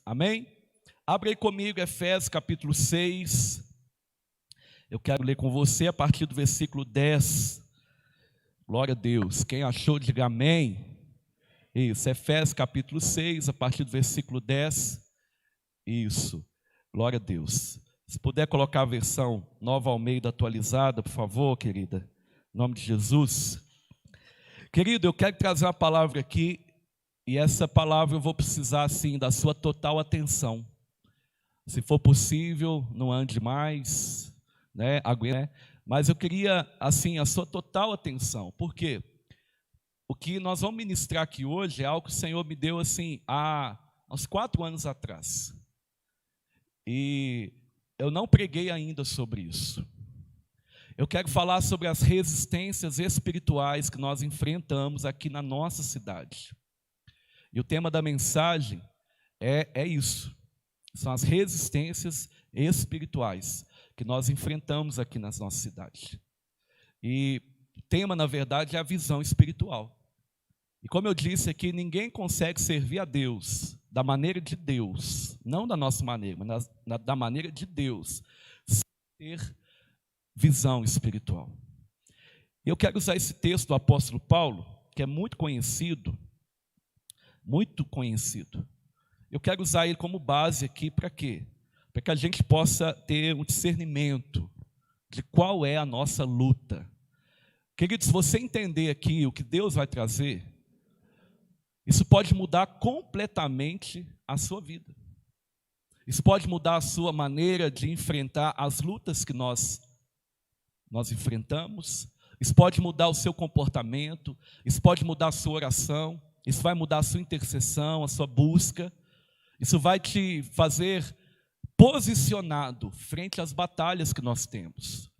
Amém? Abre aí comigo Efésios capítulo 6. Eu quero ler com você a partir do versículo 10. Glória a Deus. Quem achou, diga amém. Isso, Efésios capítulo 6, a partir do versículo 10. Isso, glória a Deus. Se puder colocar a versão Nova Almeida atualizada, por favor, querida. Em nome de Jesus. Querido, eu quero trazer uma palavra aqui. E essa palavra eu vou precisar, assim, da sua total atenção. Se for possível, não ande mais, né? Mas eu queria, assim, a sua total atenção. Por quê? O que nós vamos ministrar aqui hoje é algo que o Senhor me deu, assim, há uns 4 anos atrás. E eu não preguei ainda sobre isso. Eu quero falar sobre as resistências espirituais que nós enfrentamos aqui na nossa cidade. E o tema da mensagem é isso. São as resistências espirituais que nós enfrentamos aqui na nossa cidade. E o tema, na verdade, é a visão espiritual. E como eu disse aqui, ninguém consegue servir a Deus da maneira de Deus, não da nossa maneira, mas da maneira de Deus, sem ter visão espiritual. Eu quero usar esse texto do apóstolo Paulo, que é muito conhecido. Eu quero usar ele como base aqui para quê? Para que a gente possa ter um discernimento de qual é a nossa luta. Queridos, se você entender aqui o que Deus vai trazer, isso pode mudar completamente a sua vida. Isso pode mudar a sua maneira de enfrentar as lutas que nós enfrentamos. Isso pode mudar o seu comportamento. Isso pode mudar a sua oração. Isso vai mudar a sua intercessão, a sua busca. Isso vai te fazer posicionado frente às batalhas que nós temos.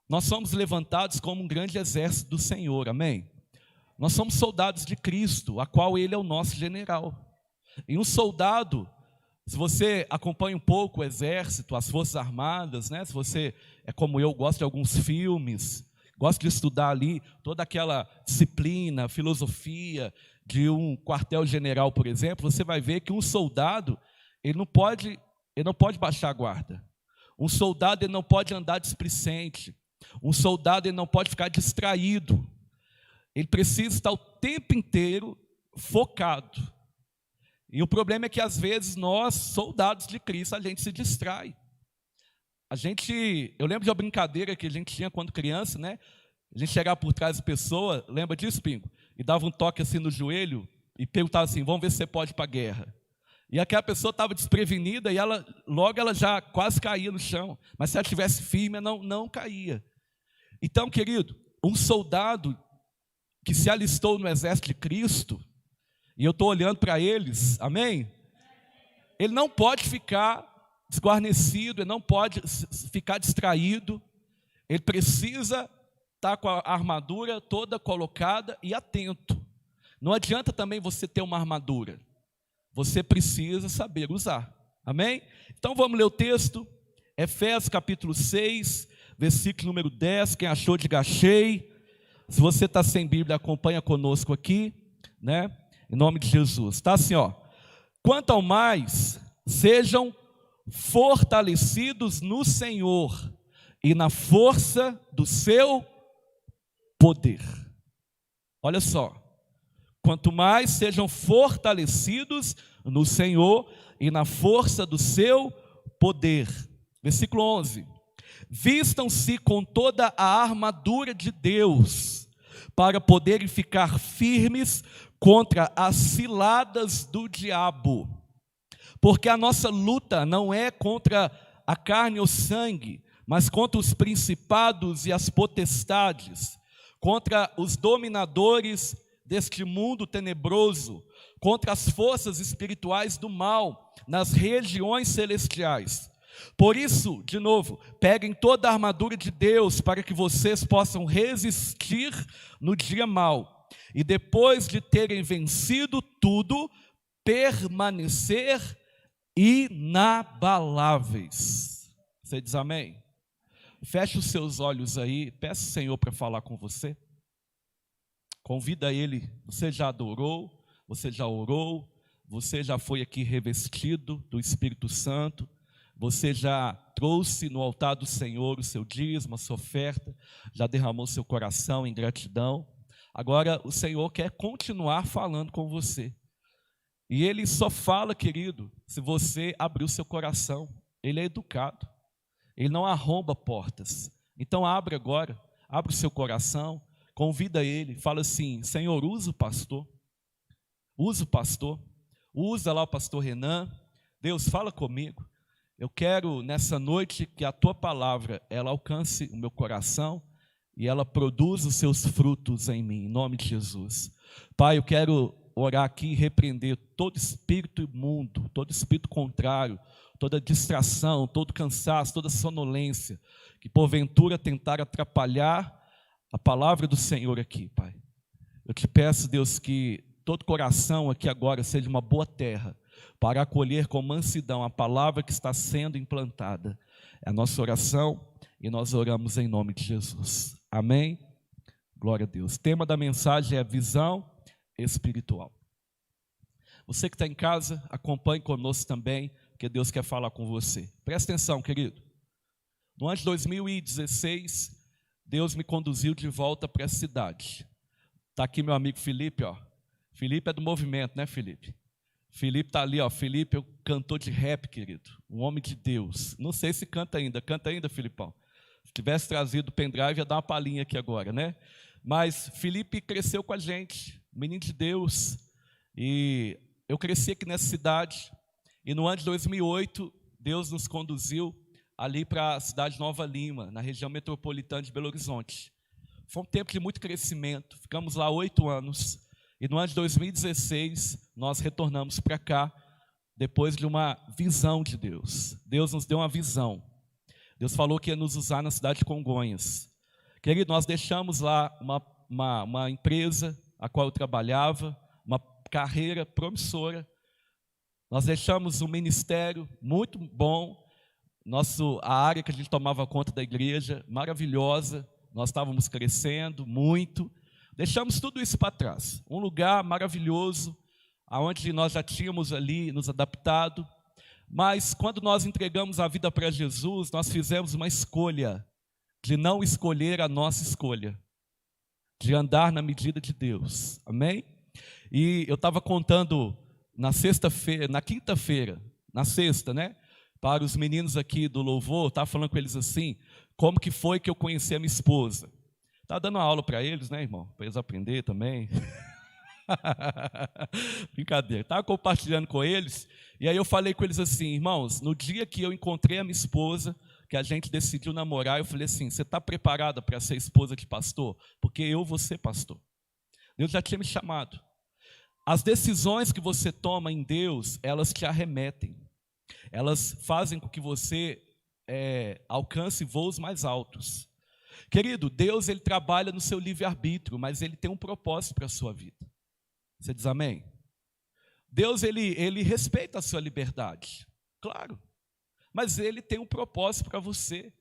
Nós somos levantados como um grande exército do Senhor, amém? Nós somos soldados de Cristo, a qual Ele é o nosso general. E um soldado, se você acompanha um pouco o exército, as forças armadas, né? Se você é como eu, gosta de alguns filmes, gosta de estudar ali toda aquela disciplina, filosofia de um quartel-general, por exemplo, você vai ver que um soldado, ele não pode baixar a guarda. Um soldado, ele não pode andar displicente. Um soldado, ele não pode ficar distraído. Ele precisa estar o tempo inteiro focado. E o problema é que, às vezes, nós, soldados de Cristo, a gente se distrai. Eu lembro de uma brincadeira que a gente tinha quando criança, né? A gente chegava por trás da pessoa, lembra disso, Pingo? E dava um toque assim no joelho e perguntava assim, vamos ver se você pode ir para a guerra. E aquela pessoa estava desprevenida e logo ela já quase caía no chão. Mas se ela estivesse firme, ela não caía. Então, querido, um soldado que se alistou no exército de Cristo, e eu estou olhando para eles, amém? Ele não pode ficar desguarnecido, ele não pode ficar distraído, ele precisa estar com a armadura toda colocada e atento. Não adianta também você ter uma armadura, você precisa saber usar, amém? Então vamos ler o texto, Efésios capítulo 6, versículo número 10, quem achou diga achei. Se você está sem Bíblia, acompanha conosco aqui, né? Em nome de Jesus, está assim, ó. Quanto ao mais, sejam fortalecidos no Senhor e na força do seu poder. Olha só, quanto mais sejam fortalecidos no Senhor e na força do seu poder. Versículo 11. Vistam-se com toda a armadura de Deus, para poderem ficar firmes contra as ciladas do diabo. Porque a nossa luta não é contra a carne ou sangue, mas contra os principados e as potestades, contra os dominadores deste mundo tenebroso, contra as forças espirituais do mal nas regiões celestiais. Por isso, de novo, peguem toda a armadura de Deus para que vocês possam resistir no dia mau. E depois de terem vencido tudo, permanecer inabaláveis. Você diz amém? Feche os seus olhos aí, peça ao Senhor para falar com você. Convida Ele, você já adorou, você já orou, você já foi aqui revestido do Espírito Santo, você já trouxe no altar do Senhor o seu dízimo, a sua oferta, já derramou seu coração em gratidão. Agora o Senhor quer continuar falando com você. E Ele só fala, querido, se você abrir o seu coração. Ele é educado, Ele não arromba portas. Então abre agora, abre o seu coração, convida Ele, fala assim: Senhor, usa o pastor, usa lá o pastor Renan. Deus, fala comigo. Eu quero nessa noite que a tua palavra, ela alcance o meu coração e ela produza os seus frutos em mim, em nome de Jesus. Pai, eu quero orar aqui e repreender todo espírito imundo, todo espírito contrário, toda distração, todo cansaço, toda sonolência, que porventura tentar atrapalhar a palavra do Senhor aqui, Pai. Eu te peço, Deus, que todo coração aqui agora seja uma boa terra, para acolher com mansidão a palavra que está sendo implantada. É a nossa oração e nós oramos em nome de Jesus. Amém? Glória a Deus. O tema da mensagem é visão espiritual. Você que está em casa, acompanhe conosco também, porque Deus quer falar com você. Presta atenção, querido. No ano de 2016, Deus me conduziu de volta para a cidade. Está aqui meu amigo Felipe, ó. Felipe é do movimento, né, Felipe? Felipe está ali, ó. Felipe é o cantor de rap, querido. Um homem de Deus. Não sei se canta ainda. Canta ainda, Filipão? Se tivesse trazido o pendrive, ia dar uma palhinha aqui agora, né? Mas Felipe cresceu com a gente, menino de Deus. E eu cresci aqui nessa cidade. E no ano de 2008, Deus nos conduziu ali para a cidade de Nova Lima, na região metropolitana de Belo Horizonte. Foi um tempo de muito crescimento. Ficamos lá 8 anos. E no ano de 2016, nós retornamos para cá, depois de uma visão de Deus. Deus nos deu uma visão. Deus falou que ia nos usar na cidade de Congonhas. Querido, nós deixamos lá uma empresa a qual eu trabalhava, uma carreira promissora. Nós deixamos um ministério muito bom. A área que a gente tomava conta da igreja, maravilhosa. Nós estávamos crescendo muito. Deixamos tudo isso para trás. Um lugar maravilhoso, onde nós já tínhamos ali nos adaptado. Mas quando nós entregamos a vida para Jesus, nós fizemos uma escolha de não escolher a nossa escolha, de andar na medida de Deus. Amém? E eu estava contando na quinta-feira, na sexta, né? Para os meninos aqui do louvor, estava falando com eles assim, como que foi que eu conheci a minha esposa. Está dando uma aula para eles, né, irmão? Para eles aprenderem também. Brincadeira. Estava compartilhando com eles, e aí eu falei com eles assim: irmãos, no dia que eu encontrei a minha esposa, que a gente decidiu namorar, eu falei assim: você está preparada para ser esposa de pastor? Porque eu vou ser pastor. Deus já tinha me chamado. As decisões que você toma em Deus, elas te arremetem. Elas fazem com que você alcance voos mais altos. Querido, Deus, Ele trabalha no seu livre-arbítrio, mas Ele tem um propósito para a sua vida. Você diz amém? Deus, ele respeita a sua liberdade, claro. Mas Ele tem um propósito para você.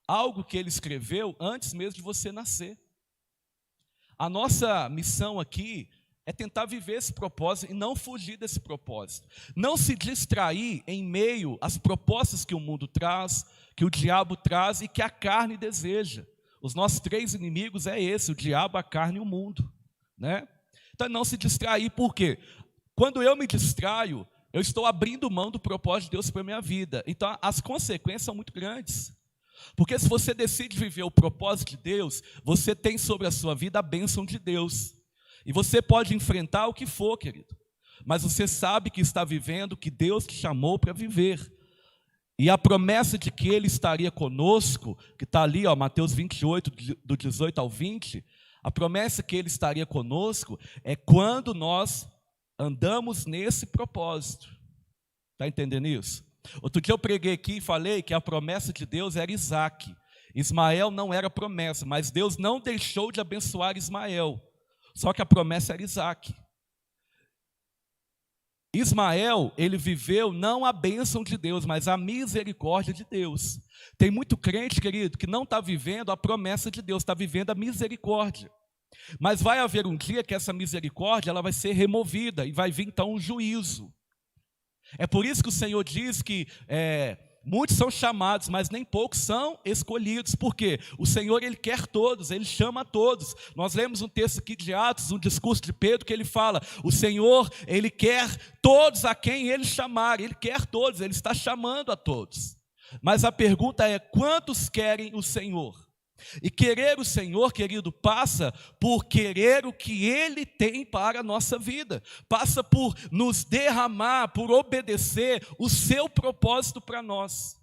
Algo que Ele escreveu antes mesmo de você nascer. A nossa missão aqui é tentar viver esse propósito e não fugir desse propósito. Não se distrair em meio às propostas que o mundo traz, que o diabo traz e que a carne deseja. Os nossos 3 inimigos é esse: o diabo, a carne e o mundo, né? Então não se distrair, por quê? Quando eu me distraio, eu estou abrindo mão do propósito de Deus para a minha vida. Então as consequências são muito grandes. Porque se você decide viver o propósito de Deus, você tem sobre a sua vida a bênção de Deus. E você pode enfrentar o que for, querido. Mas você sabe que está vivendo o que Deus te chamou para viver. E a promessa de que Ele estaria conosco, que está ali, ó, Mateus 28, do 18 ao 20, a promessa que Ele estaria conosco é quando nós andamos nesse propósito. Está entendendo isso? Outro dia eu preguei aqui e falei que a promessa de Deus era Isaac. Ismael não era promessa, mas Deus não deixou de abençoar Ismael. Só que a promessa era Isaac. Ismael, ele viveu não a bênção de Deus, mas a misericórdia de Deus. Tem muito crente, querido, que não está vivendo a promessa de Deus, está vivendo a misericórdia. Mas vai haver um dia que essa misericórdia ela vai ser removida e vai vir então um juízo. É por isso que o Senhor diz que muitos são chamados, mas nem poucos são escolhidos. Por quê? O Senhor, Ele quer todos, Ele chama a todos. Nós lemos um texto aqui de Atos, um discurso de Pedro, que ele fala, o Senhor, Ele quer todos a quem Ele chamar, Ele quer todos, Ele está chamando a todos. Mas a pergunta é, quantos querem o Senhor? E querer o Senhor, querido, passa por querer o que Ele tem para a nossa vida. Passa por nos derramar, por obedecer o seu propósito para nós.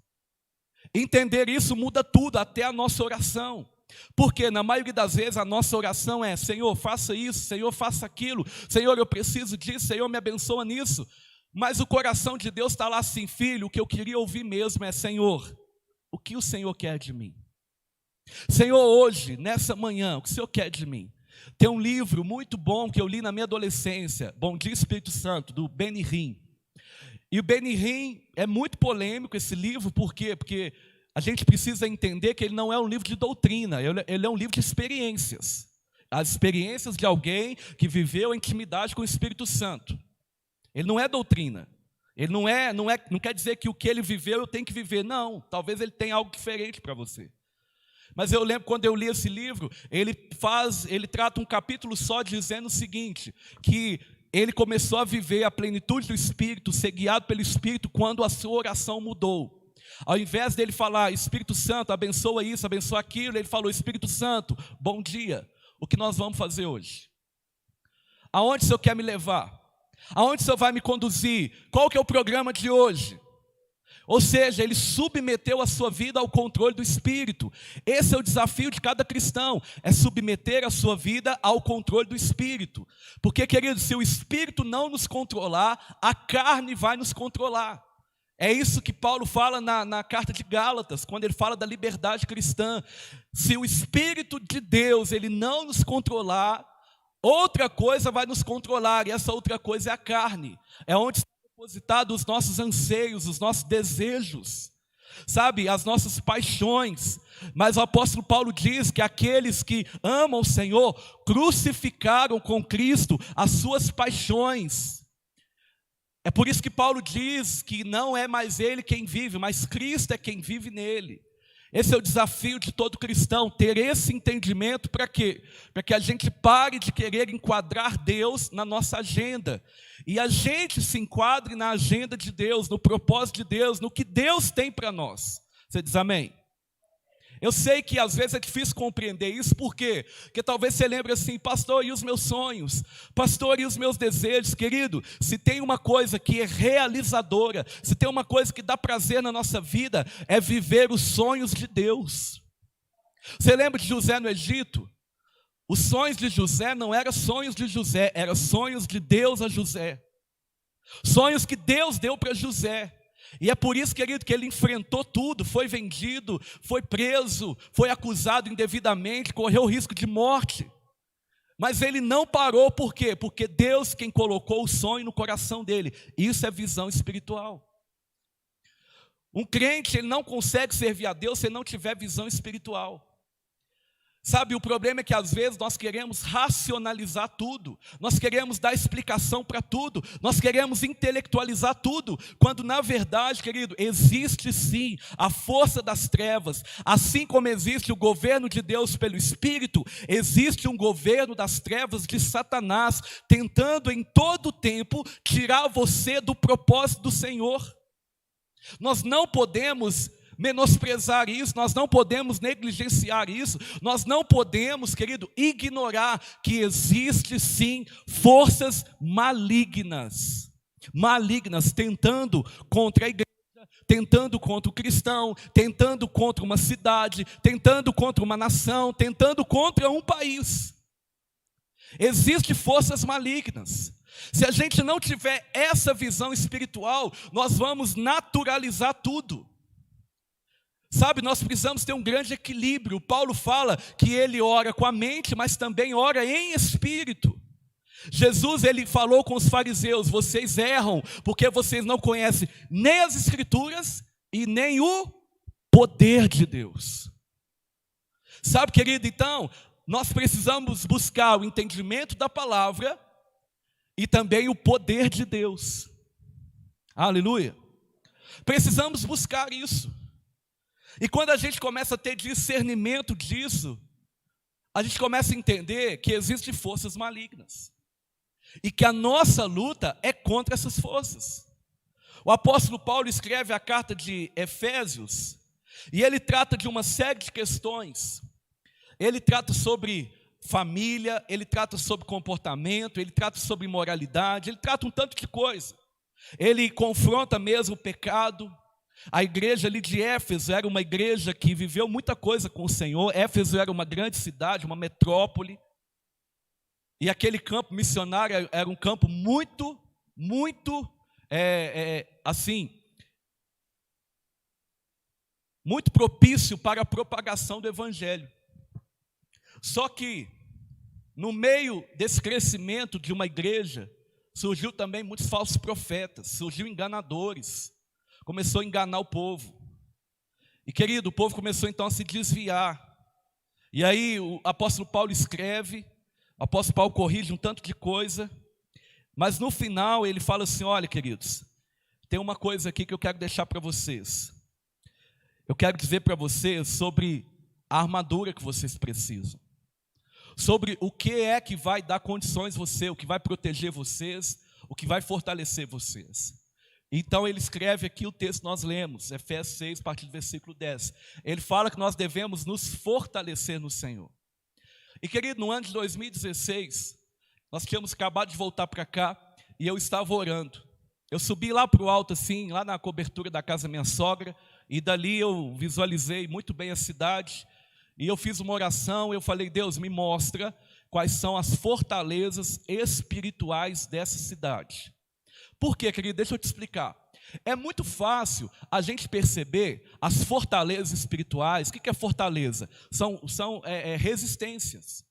Entender isso muda tudo, até a nossa oração. Porque na maioria das vezes a nossa oração é, Senhor, faça isso, Senhor, faça aquilo. Senhor, eu preciso disso, Senhor, me abençoa nisso. Mas o coração de Deus está lá assim, filho, o que eu queria ouvir mesmo é, Senhor, o que o Senhor quer de mim? Senhor, hoje, nessa manhã, o que o Senhor quer de mim? Tem um livro muito bom que eu li na minha adolescência, Bom Dia Espírito Santo, do Benny Hinn. E o Benny Hinn é muito polêmico esse livro, por quê? Porque a gente precisa entender que ele não é um livro de doutrina, ele é um livro de experiências. As experiências de alguém que viveu a intimidade com o Espírito Santo. Ele não é doutrina. Ele não quer dizer que o que ele viveu eu tenho que viver. Não, talvez ele tenha algo diferente para você. Mas eu lembro quando eu li esse livro, ele trata um capítulo só dizendo o seguinte, que ele começou a viver a plenitude do Espírito, ser guiado pelo Espírito quando a sua oração mudou. Ao invés dele falar, Espírito Santo, abençoa isso, abençoa aquilo, ele falou, Espírito Santo, bom dia, o que nós vamos fazer hoje? Aonde o Senhor quer me levar? Aonde o Senhor vai me conduzir? Qual que é o programa de hoje? Ou seja, ele submeteu a sua vida ao controle do Espírito. Esse é o desafio de cada cristão, é submeter a sua vida ao controle do Espírito. Porque, querido, se o Espírito não nos controlar, a carne vai nos controlar. É isso que Paulo fala na carta de Gálatas, quando ele fala da liberdade cristã. Se o Espírito de Deus ele não nos controlar, outra coisa vai nos controlar, e essa outra coisa é a carne. É onde depositados os nossos anseios, os nossos desejos, sabe, as nossas paixões. Mas o apóstolo Paulo diz que aqueles que amam o Senhor crucificaram com Cristo as suas paixões. É por isso que Paulo diz que não é mais ele quem vive, mas Cristo é quem vive nele. Esse é o desafio de todo cristão, ter esse entendimento para quê? Para que a gente pare de querer enquadrar Deus na nossa agenda. E a gente se enquadre na agenda de Deus, no propósito de Deus, no que Deus tem para nós. Você diz amém? Eu sei que às vezes é difícil compreender isso, por quê? Porque talvez você lembre assim, pastor, e os meus sonhos? Pastor, e os meus desejos? Querido, se tem uma coisa que é realizadora, se tem uma coisa que dá prazer na nossa vida, é viver os sonhos de Deus. Você lembra de José no Egito? Os sonhos de José não eram sonhos de José, eram sonhos de Deus a José. Sonhos que Deus deu para José. E é por isso, querido, que ele enfrentou tudo, foi vendido, foi preso, foi acusado indevidamente, correu o risco de morte. Mas ele não parou, por quê? Porque Deus quem colocou o sonho no coração dele. Isso é visão espiritual. Um crente, ele não consegue servir a Deus se não tiver visão espiritual. Sabe, o problema é que às vezes nós queremos racionalizar tudo, nós queremos dar explicação para tudo, nós queremos intelectualizar tudo, quando na verdade, querido, existe sim a força das trevas, assim como existe o governo de Deus pelo Espírito, existe um governo das trevas de Satanás, tentando em todo tempo tirar você do propósito do Senhor. Nós não podemos menosprezar isso, nós não podemos negligenciar isso, nós não podemos, querido, ignorar que existe sim forças malignas tentando contra a igreja, tentando contra o cristão, tentando contra uma cidade, tentando contra uma nação, tentando contra um país. Existem forças malignas. Se a gente não tiver essa visão espiritual, nós vamos naturalizar tudo. Sabe, nós precisamos ter um grande equilíbrio. Paulo fala que ele ora com a mente, mas também ora em espírito. Jesus, ele falou com os fariseus, vocês erram, porque vocês não conhecem nem as escrituras e nem o poder de Deus. Sabe, querido, então, nós precisamos buscar o entendimento da palavra e também o poder de Deus. Aleluia. Precisamos buscar isso. E quando a gente começa a ter discernimento disso, a gente começa a entender que existem forças malignas. E que a nossa luta é contra essas forças. O apóstolo Paulo escreve a carta de Efésios, e ele trata de uma série de questões. Ele trata sobre família, ele trata sobre comportamento, ele trata sobre moralidade, ele trata um tanto de coisa. Ele confronta mesmo o pecado. A igreja ali de Éfeso era uma igreja que viveu muita coisa com o Senhor. Éfeso era uma grande cidade, uma metrópole. E aquele campo missionário era um campo muito propício para a propagação do evangelho. Só que, no meio desse crescimento de uma igreja, surgiu também muitos falsos profetas, surgiu enganadores, começou a enganar o povo. E querido, o povo começou então a se desviar. E aí o apóstolo Paulo escreve, o apóstolo Paulo corrige um tanto de coisa, mas no final ele fala assim: olha, queridos, tem uma coisa aqui que eu quero deixar para vocês. Eu quero dizer para vocês sobre a armadura que vocês precisam. Sobre o que é que vai dar condições a você, o que vai proteger vocês, o que vai fortalecer vocês. Então ele escreve aqui o texto que nós lemos, Efésios 6, a partir do versículo 10. Ele fala que nós devemos nos fortalecer no Senhor. E querido, no ano de 2016, nós tínhamos acabado de voltar para cá e eu estava orando. Eu subi lá para o alto assim, lá na cobertura da casa da minha sogra, e dali eu visualizei muito bem a cidade. E eu fiz uma oração, eu falei: Deus, me mostra quais são as fortalezas espirituais dessa cidade. Por quê, querido? Deixa eu te explicar. É muito fácil a gente perceber as fortalezas espirituais. O que é fortaleza? São resistências.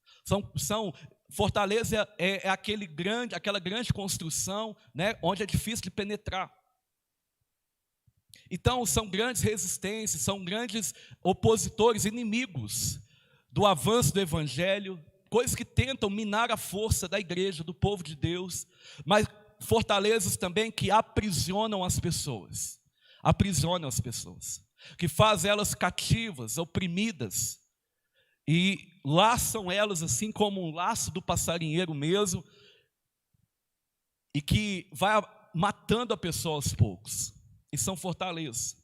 Fortaleza é aquela grande construção, né, onde é difícil de penetrar. Então, são grandes resistências, são grandes opositores, inimigos do avanço do evangelho, coisas que tentam minar a força da igreja, do povo de Deus, mas fortalezas também que aprisionam as pessoas, que fazem elas cativas, oprimidas, e laçam elas assim como um laço do passarinheiro mesmo, e que vai matando a pessoa aos poucos. E são fortalezas.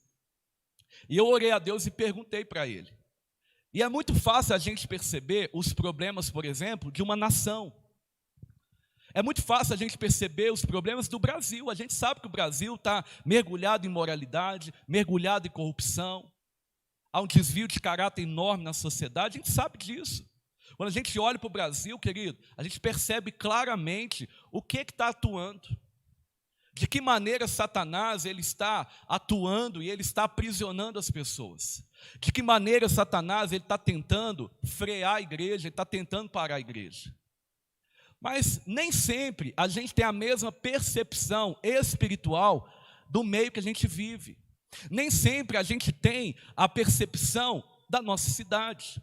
E eu orei a Deus e perguntei para Ele. E é muito fácil a gente perceber os problemas, por exemplo, de uma nação. É muito fácil a gente perceber os problemas do Brasil. A gente sabe que o Brasil está mergulhado em imoralidade, mergulhado em corrupção. Há um desvio de caráter enorme na sociedade, a gente sabe disso. Quando a gente olha para o Brasil, querido, a gente percebe claramente o que está atuando. De que maneira Satanás ele está atuando e ele está aprisionando as pessoas. De que maneira Satanás ele está tentando frear a igreja, ele está tentando parar a igreja. Mas nem sempre a gente tem a mesma percepção espiritual do meio que a gente vive. Nem sempre a gente tem a percepção da nossa cidade.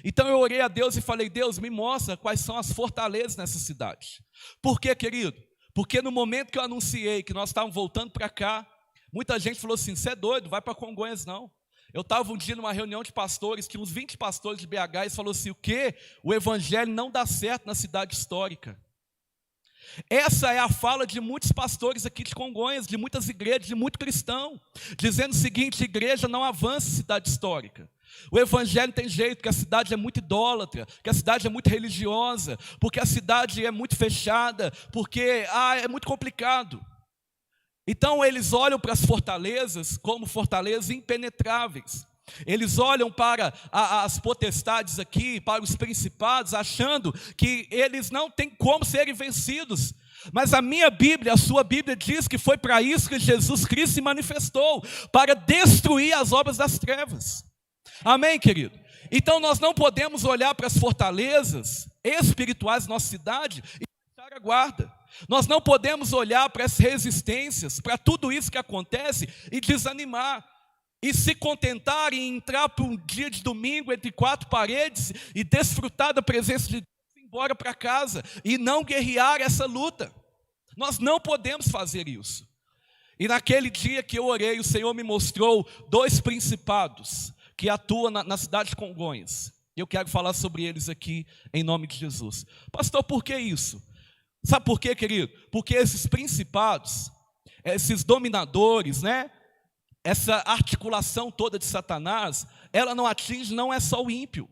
Então eu orei a Deus e falei: Deus, me mostra quais são as fortalezas nessa cidade. Por quê, querido? Porque no momento que eu anunciei que nós estávamos voltando para cá, muita gente falou assim: você é doido, vai para Congonhas não. Eu estava um dia numa reunião de pastores, tinha uns 20 pastores de BH, e falou assim: o quê? O evangelho não dá certo na cidade histórica. Essa é a fala de muitos pastores aqui de Congonhas, de muitas igrejas, de muito cristão, dizendo o seguinte: igreja não avança em cidade histórica. O evangelho tem jeito, que a cidade é muito idólatra, que a cidade é muito religiosa, porque a cidade é muito fechada, porque é muito complicado. Então eles olham para as fortalezas como fortalezas impenetráveis. Eles olham para as potestades aqui, para os principados, achando que eles não têm como serem vencidos. Mas a minha Bíblia, a sua Bíblia diz que foi para isso que Jesus Cristo se manifestou, para destruir as obras das trevas. Amém, querido? Então nós não podemos olhar para as fortalezas espirituais da nossa cidade e fechar a guarda. Nós não podemos olhar para as resistências, para tudo isso que acontece e desanimar. E se contentar em entrar para um dia de domingo entre quatro paredes e desfrutar da presença de Deus e ir embora para casa e não guerrear essa luta. Nós não podemos fazer isso. E naquele dia que eu orei, o Senhor me mostrou 2 principados que atuam na cidade de Congonhas. Eu quero falar sobre eles aqui em nome de Jesus. Pastor, por que isso? Sabe por quê, querido? Porque esses principados, esses dominadores, né? Essa articulação toda de Satanás, ela não atinge, não é só o ímpio.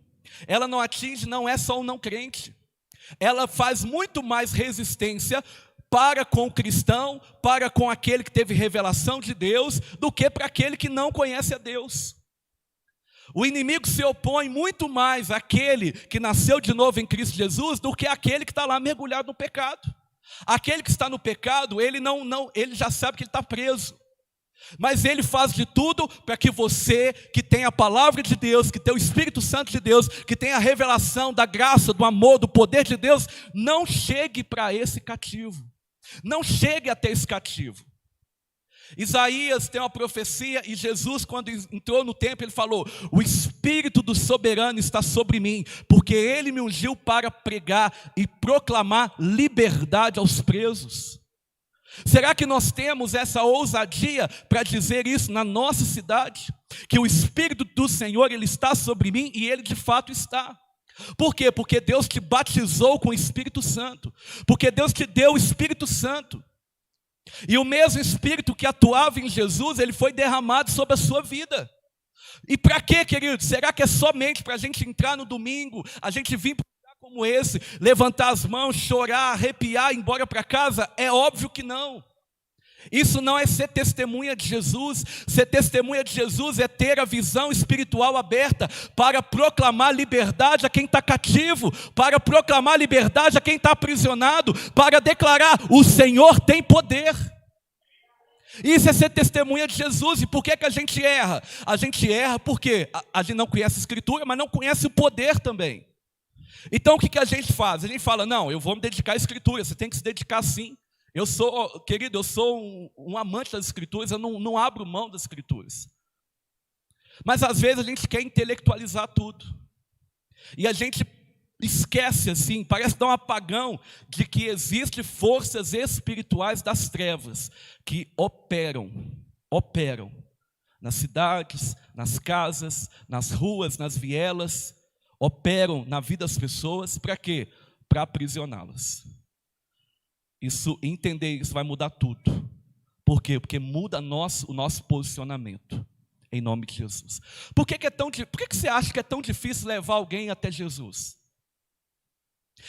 Ela não atinge, não é só o não crente. Ela faz muito mais resistência para com o cristão, para com aquele que teve revelação de Deus, do que para aquele que não conhece a Deus. O inimigo se opõe muito mais àquele que nasceu de novo em Cristo Jesus do que àquele que está lá mergulhado no pecado. Aquele que está no pecado, ele já sabe que ele está preso. Mas ele faz de tudo para que você, que tem a palavra de Deus, que tem o Espírito Santo de Deus, que tem a revelação da graça, do amor, do poder de Deus, não chegue para esse cativo. Não chegue até esse cativo. Isaías tem uma profecia e Jesus, quando entrou no templo, ele falou: o Espírito do Soberano está sobre mim, porque ele me ungiu para pregar e proclamar liberdade aos presos. Será que nós temos essa ousadia para dizer isso na nossa cidade? Que o Espírito do Senhor, ele está sobre mim, e ele de fato está. Por quê? Porque Deus te batizou com o Espírito Santo. Porque Deus te deu o Espírito Santo. E o mesmo Espírito que atuava em Jesus, ele foi derramado sobre a sua vida. E para quê, querido? Será que é somente para a gente entrar no domingo, a gente vir para um lugar como esse, levantar as mãos, chorar, arrepiar, ir embora para casa? É óbvio que não. Isso não é ser testemunha de Jesus. Ser testemunha de Jesus é ter a visão espiritual aberta para proclamar liberdade a quem está cativo, para proclamar liberdade a quem está aprisionado, para declarar: o Senhor tem poder. Isso é ser testemunha de Jesus. E por que a gente erra? A gente erra porque a gente não conhece a Escritura, mas não conhece o poder também. Então o que a gente faz? A gente fala: não, eu vou me dedicar à Escritura. Você tem que se dedicar sim. Querido, eu sou um amante das Escrituras, eu não abro mão das Escrituras. Mas às vezes a gente quer intelectualizar tudo. E a gente esquece assim, parece dar um apagão de que existem forças espirituais das trevas que operam nas cidades, nas casas, nas ruas, nas vielas, operam na vida das pessoas. Para quê? Para aprisioná-las. Entender isso vai mudar tudo. Por quê? Porque muda o nosso posicionamento, em nome de Jesus. Por que você acha que é tão difícil levar alguém até Jesus?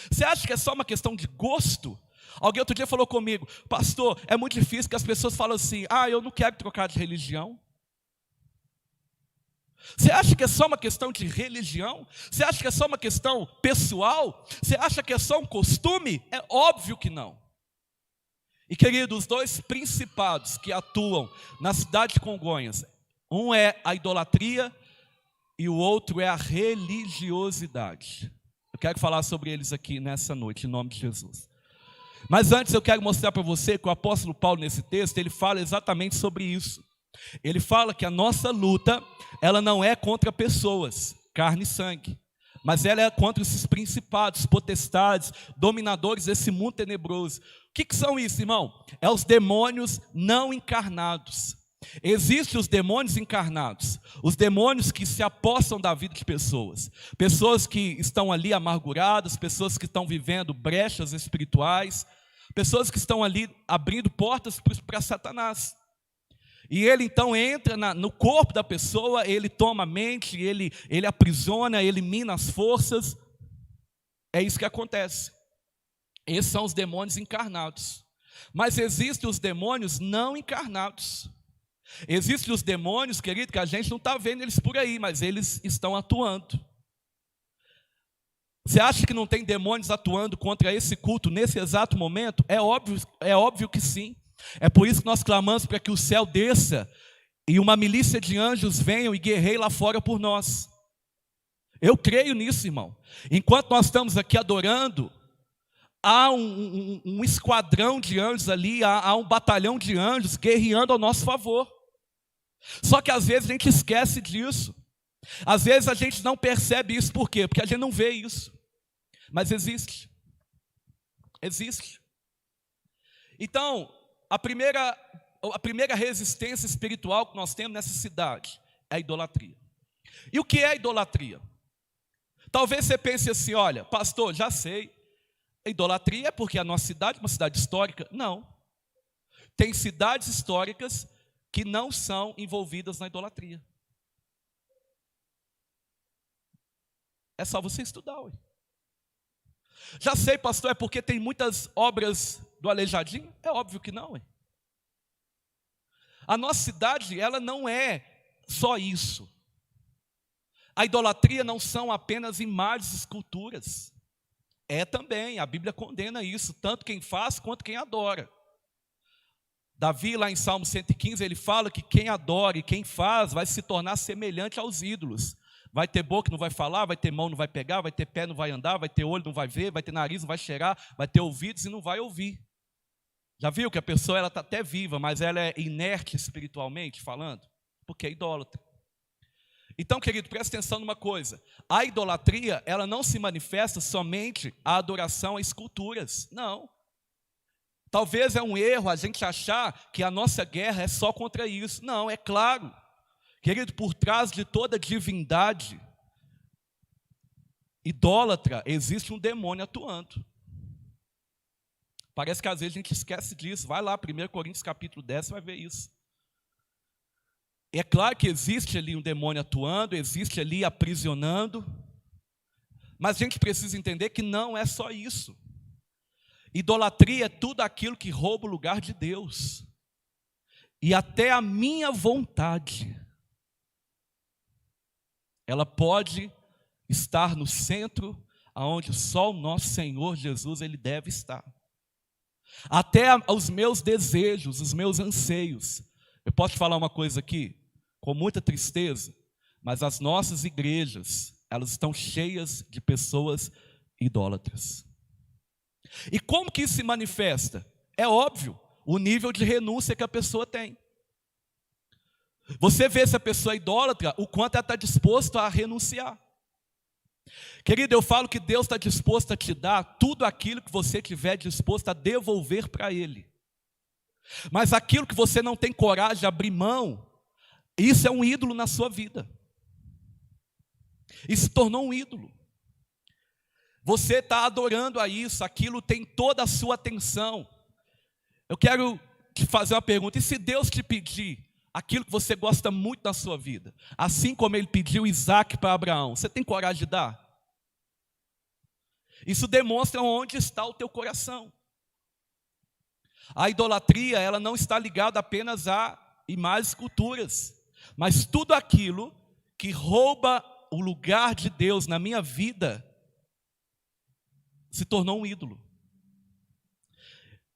Você acha que é só uma questão de gosto? Alguém outro dia falou comigo: pastor, é muito difícil, que as pessoas falam assim: eu não quero trocar de religião. Você acha que é só uma questão de religião? Você acha que é só uma questão pessoal? Você acha que é só um costume? É óbvio que não. E querido, os 2 principados que atuam na cidade de Congonhas, um é a idolatria e o outro é a religiosidade. Eu quero falar sobre eles aqui nessa noite, em nome de Jesus. Mas antes eu quero mostrar para você que o apóstolo Paulo, nesse texto, ele fala exatamente sobre isso. Ele fala que a nossa luta, ela não é contra pessoas, carne e sangue, mas ela é contra esses principados, potestades, dominadores desse mundo tenebroso. O que são isso, irmão? É os demônios não encarnados. Existem os demônios encarnados, os demônios que se apossam da vida de pessoas. Pessoas que estão ali amarguradas, pessoas que estão vivendo brechas espirituais, pessoas que estão ali abrindo portas para Satanás. E ele então entra no corpo da pessoa, ele toma a mente, ele aprisiona, elimina as forças. É isso que acontece. Esses são os demônios encarnados. Mas existem os demônios não encarnados. Existem os demônios, querido, que a gente não está vendo eles por aí, mas eles estão atuando. Você acha que não tem demônios atuando contra esse culto nesse exato momento? É óbvio que sim. É por isso que nós clamamos para que o céu desça e uma milícia de anjos venham e guerreiem lá fora por nós. Eu creio nisso, irmão. Enquanto nós estamos aqui adorando, há um esquadrão de anjos ali, há um batalhão de anjos guerreando ao nosso favor. Só que às vezes a gente esquece disso. Às vezes a gente não percebe isso. Por quê? Porque a gente não vê isso. Mas existe. Existe. Então, a primeira a primeira resistência espiritual que nós temos nessa cidade é a idolatria. E o que é a idolatria? Talvez você pense assim, olha, pastor, já sei, a idolatria é porque a nossa cidade é uma cidade histórica. Não. Tem cidades históricas que não são envolvidas na idolatria. É só você estudar, ué. Já sei, pastor, é porque tem muitas obras do Aleijadinho? É óbvio que não, ué. A nossa cidade, ela não é só isso. A idolatria não são apenas imagens e esculturas. É também, a Bíblia condena isso, tanto quem faz quanto quem adora. Davi, lá em Salmo 115, ele fala que quem adora e quem faz vai se tornar semelhante aos ídolos. Vai ter boca, não vai falar, vai ter mão, não vai pegar, vai ter pé, não vai andar, vai ter olho, não vai ver, vai ter nariz, não vai cheirar, vai ter ouvidos e não vai ouvir. Já viu que a pessoa está até viva, mas ela é inerte espiritualmente falando? Porque é idólatra. Então, querido, presta atenção numa coisa. A idolatria, ela não se manifesta somente a adoração a esculturas. Não. Talvez é um erro a gente achar que a nossa guerra é só contra isso. Não, é claro. Querido, por trás de toda divindade idólatra, existe um demônio atuando. Parece que às vezes a gente esquece disso. Vai lá, 1 Coríntios capítulo 10, você vai ver isso. É claro que existe ali um demônio atuando, existe ali aprisionando, mas a gente precisa entender que não é só isso. Idolatria é tudo aquilo que rouba o lugar de Deus. E até a minha vontade, ela pode estar no centro, aonde só o nosso Senhor Jesus ele deve estar. Até os meus desejos, os meus anseios. Eu posso te falar uma coisa aqui, com muita tristeza, mas as nossas igrejas, elas estão cheias de pessoas idólatras. E como que isso se manifesta? É óbvio, o nível de renúncia que a pessoa tem. Você vê se a pessoa é idólatra, o quanto ela está disposta a renunciar. Querido, eu falo que Deus está disposto a te dar tudo aquilo que você estiver disposto a devolver para Ele. Mas aquilo que você não tem coragem de abrir mão, isso é um ídolo na sua vida. Isso se tornou um ídolo. Você está adorando a isso, aquilo tem toda a sua atenção. Eu quero te fazer uma pergunta, e se Deus te pedir aquilo que você gosta muito na sua vida, assim como Ele pediu Isaac para Abraão, você tem coragem de dar? Isso demonstra onde está o teu coração. A idolatria, ela não está ligada apenas a imagens e esculturas, mas tudo aquilo que rouba o lugar de Deus na minha vida, se tornou um ídolo.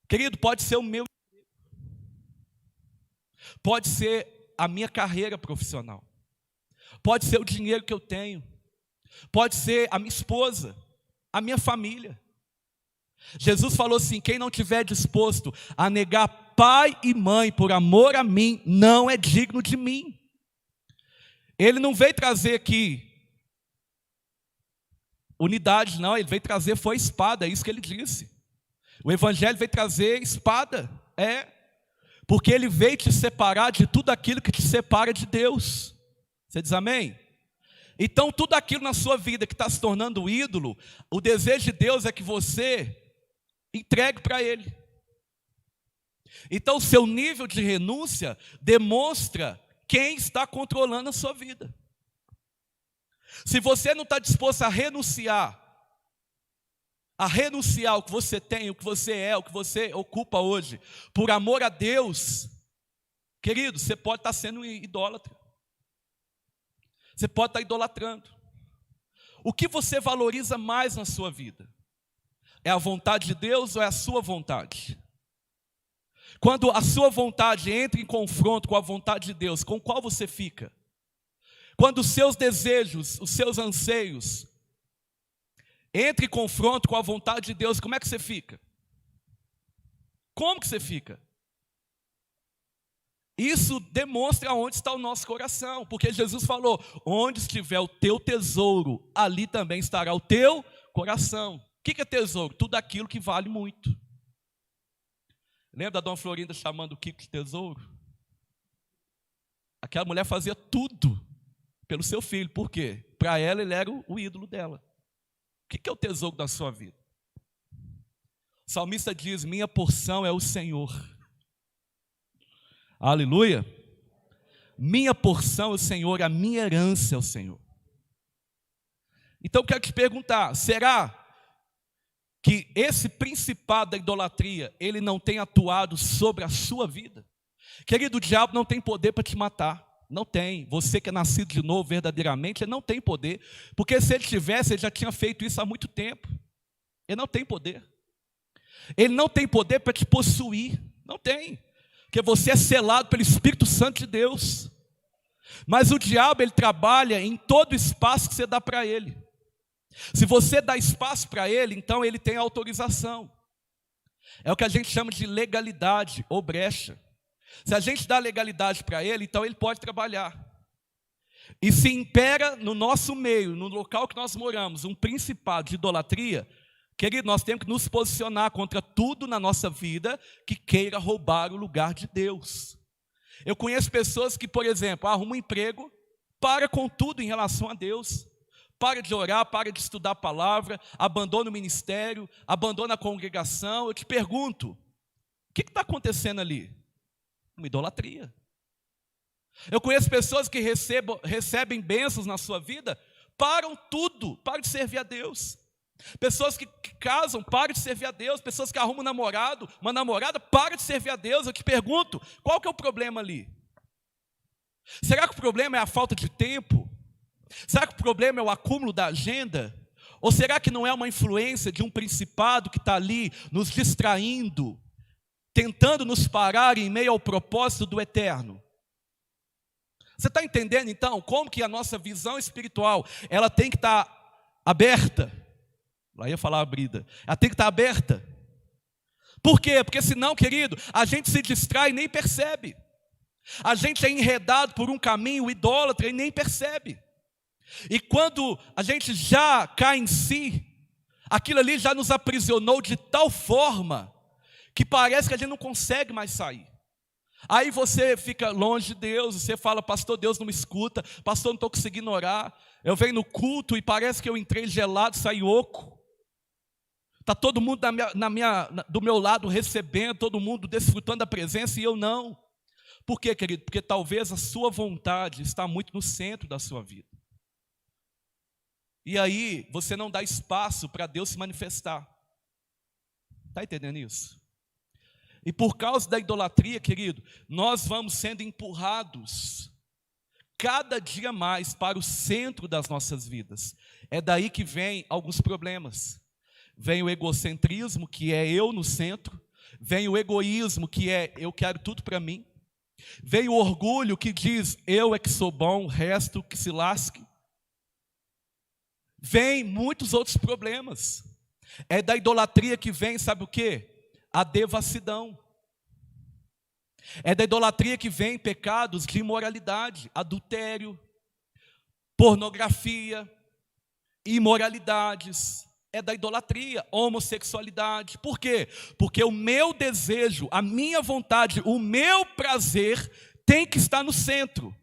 Querido, pode ser o meu, pode ser a minha carreira profissional, pode ser o dinheiro que eu tenho, pode ser a minha esposa, a minha família. Jesus falou assim, quem não tiver disposto a negar pai e mãe por amor a mim, não é digno de mim. Ele não veio trazer aqui unidade, não, ele veio trazer foi espada, é isso que ele disse. O evangelho veio trazer espada, porque ele veio te separar de tudo aquilo que te separa de Deus. Você diz amém? Então tudo aquilo na sua vida que está se tornando ídolo, o desejo de Deus é que você entregue para Ele. Então o seu nível de renúncia demonstra quem está controlando a sua vida. Se você não está disposto a renunciar ao que você tem, o que você é, o que você ocupa hoje, por amor a Deus, querido, você pode estar sendo idólatra. Você pode estar idolatrando. O que você valoriza mais na sua vida? É a vontade de Deus ou é a sua vontade? Quando a sua vontade entra em confronto com a vontade de Deus, com qual você fica? Quando os seus desejos, os seus anseios entram em confronto com a vontade de Deus, como é que você fica? Como que você fica? Isso demonstra onde está o nosso coração, porque Jesus falou, onde estiver o teu tesouro, ali também estará o teu coração. O que é tesouro? Tudo aquilo que vale muito. Lembra da dona Florinda chamando o Kiko de tesouro? Aquela mulher fazia tudo pelo seu filho. Por quê? Para ela, ele era o ídolo dela. O que é o tesouro da sua vida? O salmista diz: minha porção é o Senhor. Aleluia. Minha porção é o Senhor, a minha herança é o Senhor. Então eu quero te perguntar, será que esse principado da idolatria, ele não tem atuado sobre a sua vida? Querido, o diabo não tem poder para te matar. Não tem. Você que é nascido de novo verdadeiramente, ele não tem poder. Porque se ele tivesse, ele já tinha feito isso há muito tempo. Ele não tem poder. Ele não tem poder para te possuir. Não tem. Porque você é selado pelo Espírito Santo de Deus. Mas o diabo, ele trabalha em todo espaço que você dá para ele. Se você dá espaço para ele, então ele tem autorização. É o que a gente chama de legalidade ou brecha. Se a gente dá legalidade para ele, então ele pode trabalhar. E se impera no nosso meio, no local que nós moramos, um principado de idolatria, querido, nós temos que nos posicionar contra tudo na nossa vida que queira roubar o lugar de Deus. Eu conheço pessoas que, por exemplo, arrumam um emprego, para com tudo em relação a Deus. Para de orar, para de estudar a palavra, abandona o ministério, abandona a congregação. Eu te pergunto, o que está acontecendo ali? Uma idolatria. Eu conheço pessoas que recebem bênçãos na sua vida, param tudo, param de servir a Deus. Pessoas que casam, param de servir a Deus. Pessoas que arrumam um namorado, uma namorada, param de servir a Deus. Eu te pergunto, qual que é o problema ali? Será que o problema é a falta de tempo? Será que o problema é o acúmulo da agenda? Ou será que não é uma influência de um principado que está ali nos distraindo, tentando nos parar em meio ao propósito do eterno? Você está entendendo então como que a nossa visão espiritual, ela tem que estar aberta? Lá ia falar abrida. Ela tem que estar aberta. Por quê? Porque senão, querido, a gente se distrai e nem percebe. A gente é enredado por um caminho idólatra e nem percebe. E quando a gente já cai em si, aquilo ali já nos aprisionou de tal forma que parece que a gente não consegue mais sair. Aí você fica longe de Deus, você fala: pastor, Deus não me escuta, pastor, não estou conseguindo orar. Eu venho no culto e parece que eu entrei gelado, saí oco. Está todo mundo do meu lado recebendo, todo mundo desfrutando da presença e eu não. Por quê, querido? Porque talvez a sua vontade está muito no centro da sua vida. E aí você não dá espaço para Deus se manifestar. Está entendendo isso? E por causa da idolatria, querido, nós vamos sendo empurrados cada dia mais para o centro das nossas vidas. É daí que vem alguns problemas. Vem o egocentrismo, que é eu no centro. Vem o egoísmo, que é eu quero tudo para mim. Vem o orgulho, que diz eu é que sou bom, o resto que se lasque. Vem muitos outros problemas. É da idolatria que vem, sabe o quê? A devassidão. É da idolatria que vem pecados de imoralidade, adultério, pornografia, imoralidades. É da idolatria, homossexualidade. Por quê? Porque o meu desejo, a minha vontade, o meu prazer tem que estar no centro.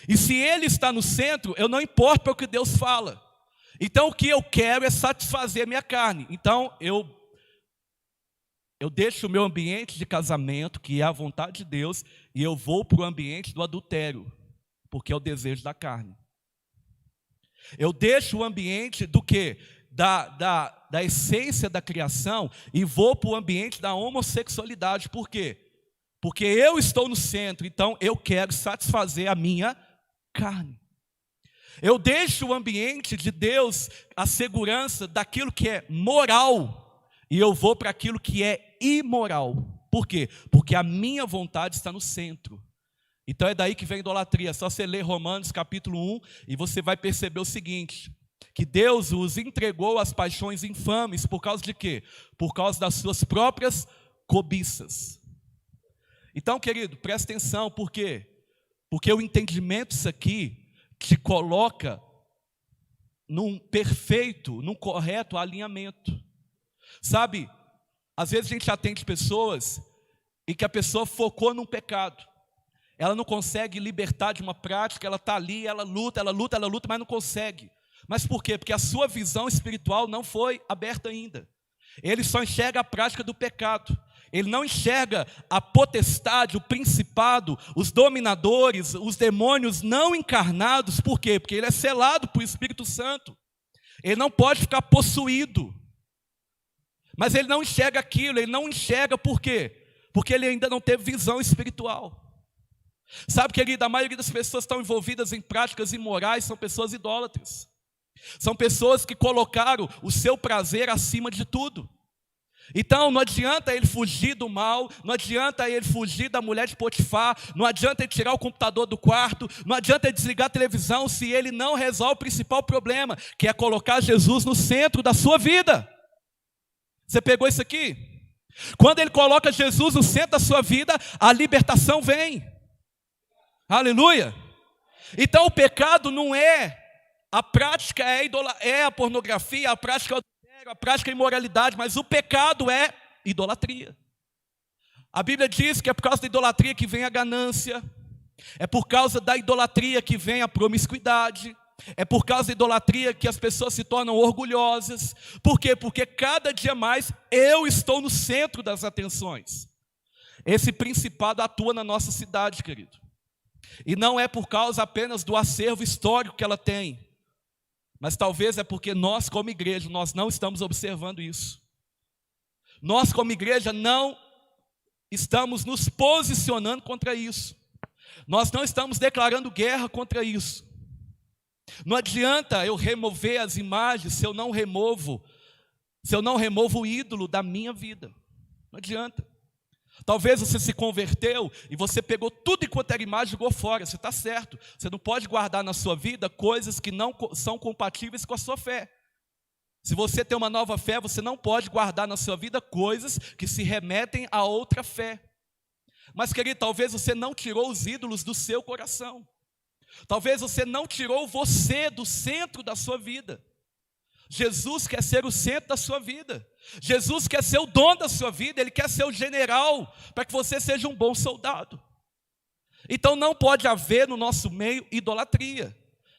E se ele está no centro, eu não importo para o que Deus fala. Então o que eu quero é satisfazer a minha carne. Então eu deixo o meu ambiente de casamento, que é a vontade de Deus, e eu vou para o ambiente do adultério, porque é o desejo da carne. Eu deixo o ambiente do quê? Da essência da criação, e vou para o ambiente da homossexualidade. Por quê? Porque eu estou no centro, então eu quero satisfazer a minha carne. Eu deixo o ambiente de Deus, a segurança daquilo que é moral, e eu vou para aquilo que é imoral. Por quê? Porque a minha vontade está no centro. Então é daí que vem a idolatria. Só você ler Romanos capítulo 1 e você vai perceber o seguinte: que Deus os entregou às paixões infames. Por causa de quê? Por causa das suas próprias cobiças. Então, querido, presta atenção. Por quê? Porque o entendimento disso aqui te coloca num perfeito, num correto alinhamento. Sabe, às vezes a gente atende pessoas e que a pessoa focou num pecado. Ela não consegue libertar de uma prática, ela está ali, ela luta, mas não consegue. Mas por quê? Porque a sua visão espiritual não foi aberta ainda. Ele só enxerga a prática do pecado. Ele não enxerga a potestade, o principado, os dominadores, os demônios não encarnados. Por quê? Porque ele é selado por Espírito Santo. Ele não pode ficar possuído. Mas ele não enxerga aquilo, ele não enxerga por quê? Porque ele ainda não teve visão espiritual. Sabe, querido, a maioria das pessoas que estão envolvidas em práticas imorais são pessoas idólatras. São pessoas que colocaram o seu prazer acima de tudo. Então não adianta ele fugir do mal, não adianta ele fugir da mulher de Potifar, não adianta ele tirar o computador do quarto, não adianta ele desligar a televisão se ele não resolve o principal problema, que é colocar Jesus no centro da sua vida. Você pegou isso aqui? Quando ele coloca Jesus no centro da sua vida, a libertação vem. Aleluia! Então o pecado não é, a prática é a pornografia, a prática é o adultério, a prática é a imoralidade, mas o pecado é idolatria. A Bíblia diz que é por causa da idolatria que vem a ganância, é por causa da idolatria que vem a promiscuidade, é por causa da idolatria que as pessoas se tornam orgulhosas. Por quê? Porque cada dia mais eu estou no centro das atenções. Esse principado atua na nossa cidade, querido. E não é por causa apenas do acervo histórico que ela tem, mas talvez é porque nós como igreja, nós não estamos observando isso. Nós como igreja não estamos nos posicionando contra isso. Nós não estamos declarando guerra contra isso. Não adianta eu remover as imagens se eu não removo o ídolo da minha vida. Não adianta. Talvez você se converteu e você pegou tudo enquanto era imagem e jogou fora. Você está certo. Você não pode guardar na sua vida coisas que não são compatíveis com a sua fé. Se você tem uma nova fé, você não pode guardar na sua vida coisas que se remetem a outra fé. Mas, querido, talvez você não tirou os ídolos do seu coração. Talvez você não tirou você do centro da sua vida. Jesus quer ser o centro da sua vida. Jesus quer ser o dono da sua vida. Ele quer ser o general para que você seja um bom soldado. Então não pode haver no nosso meio idolatria.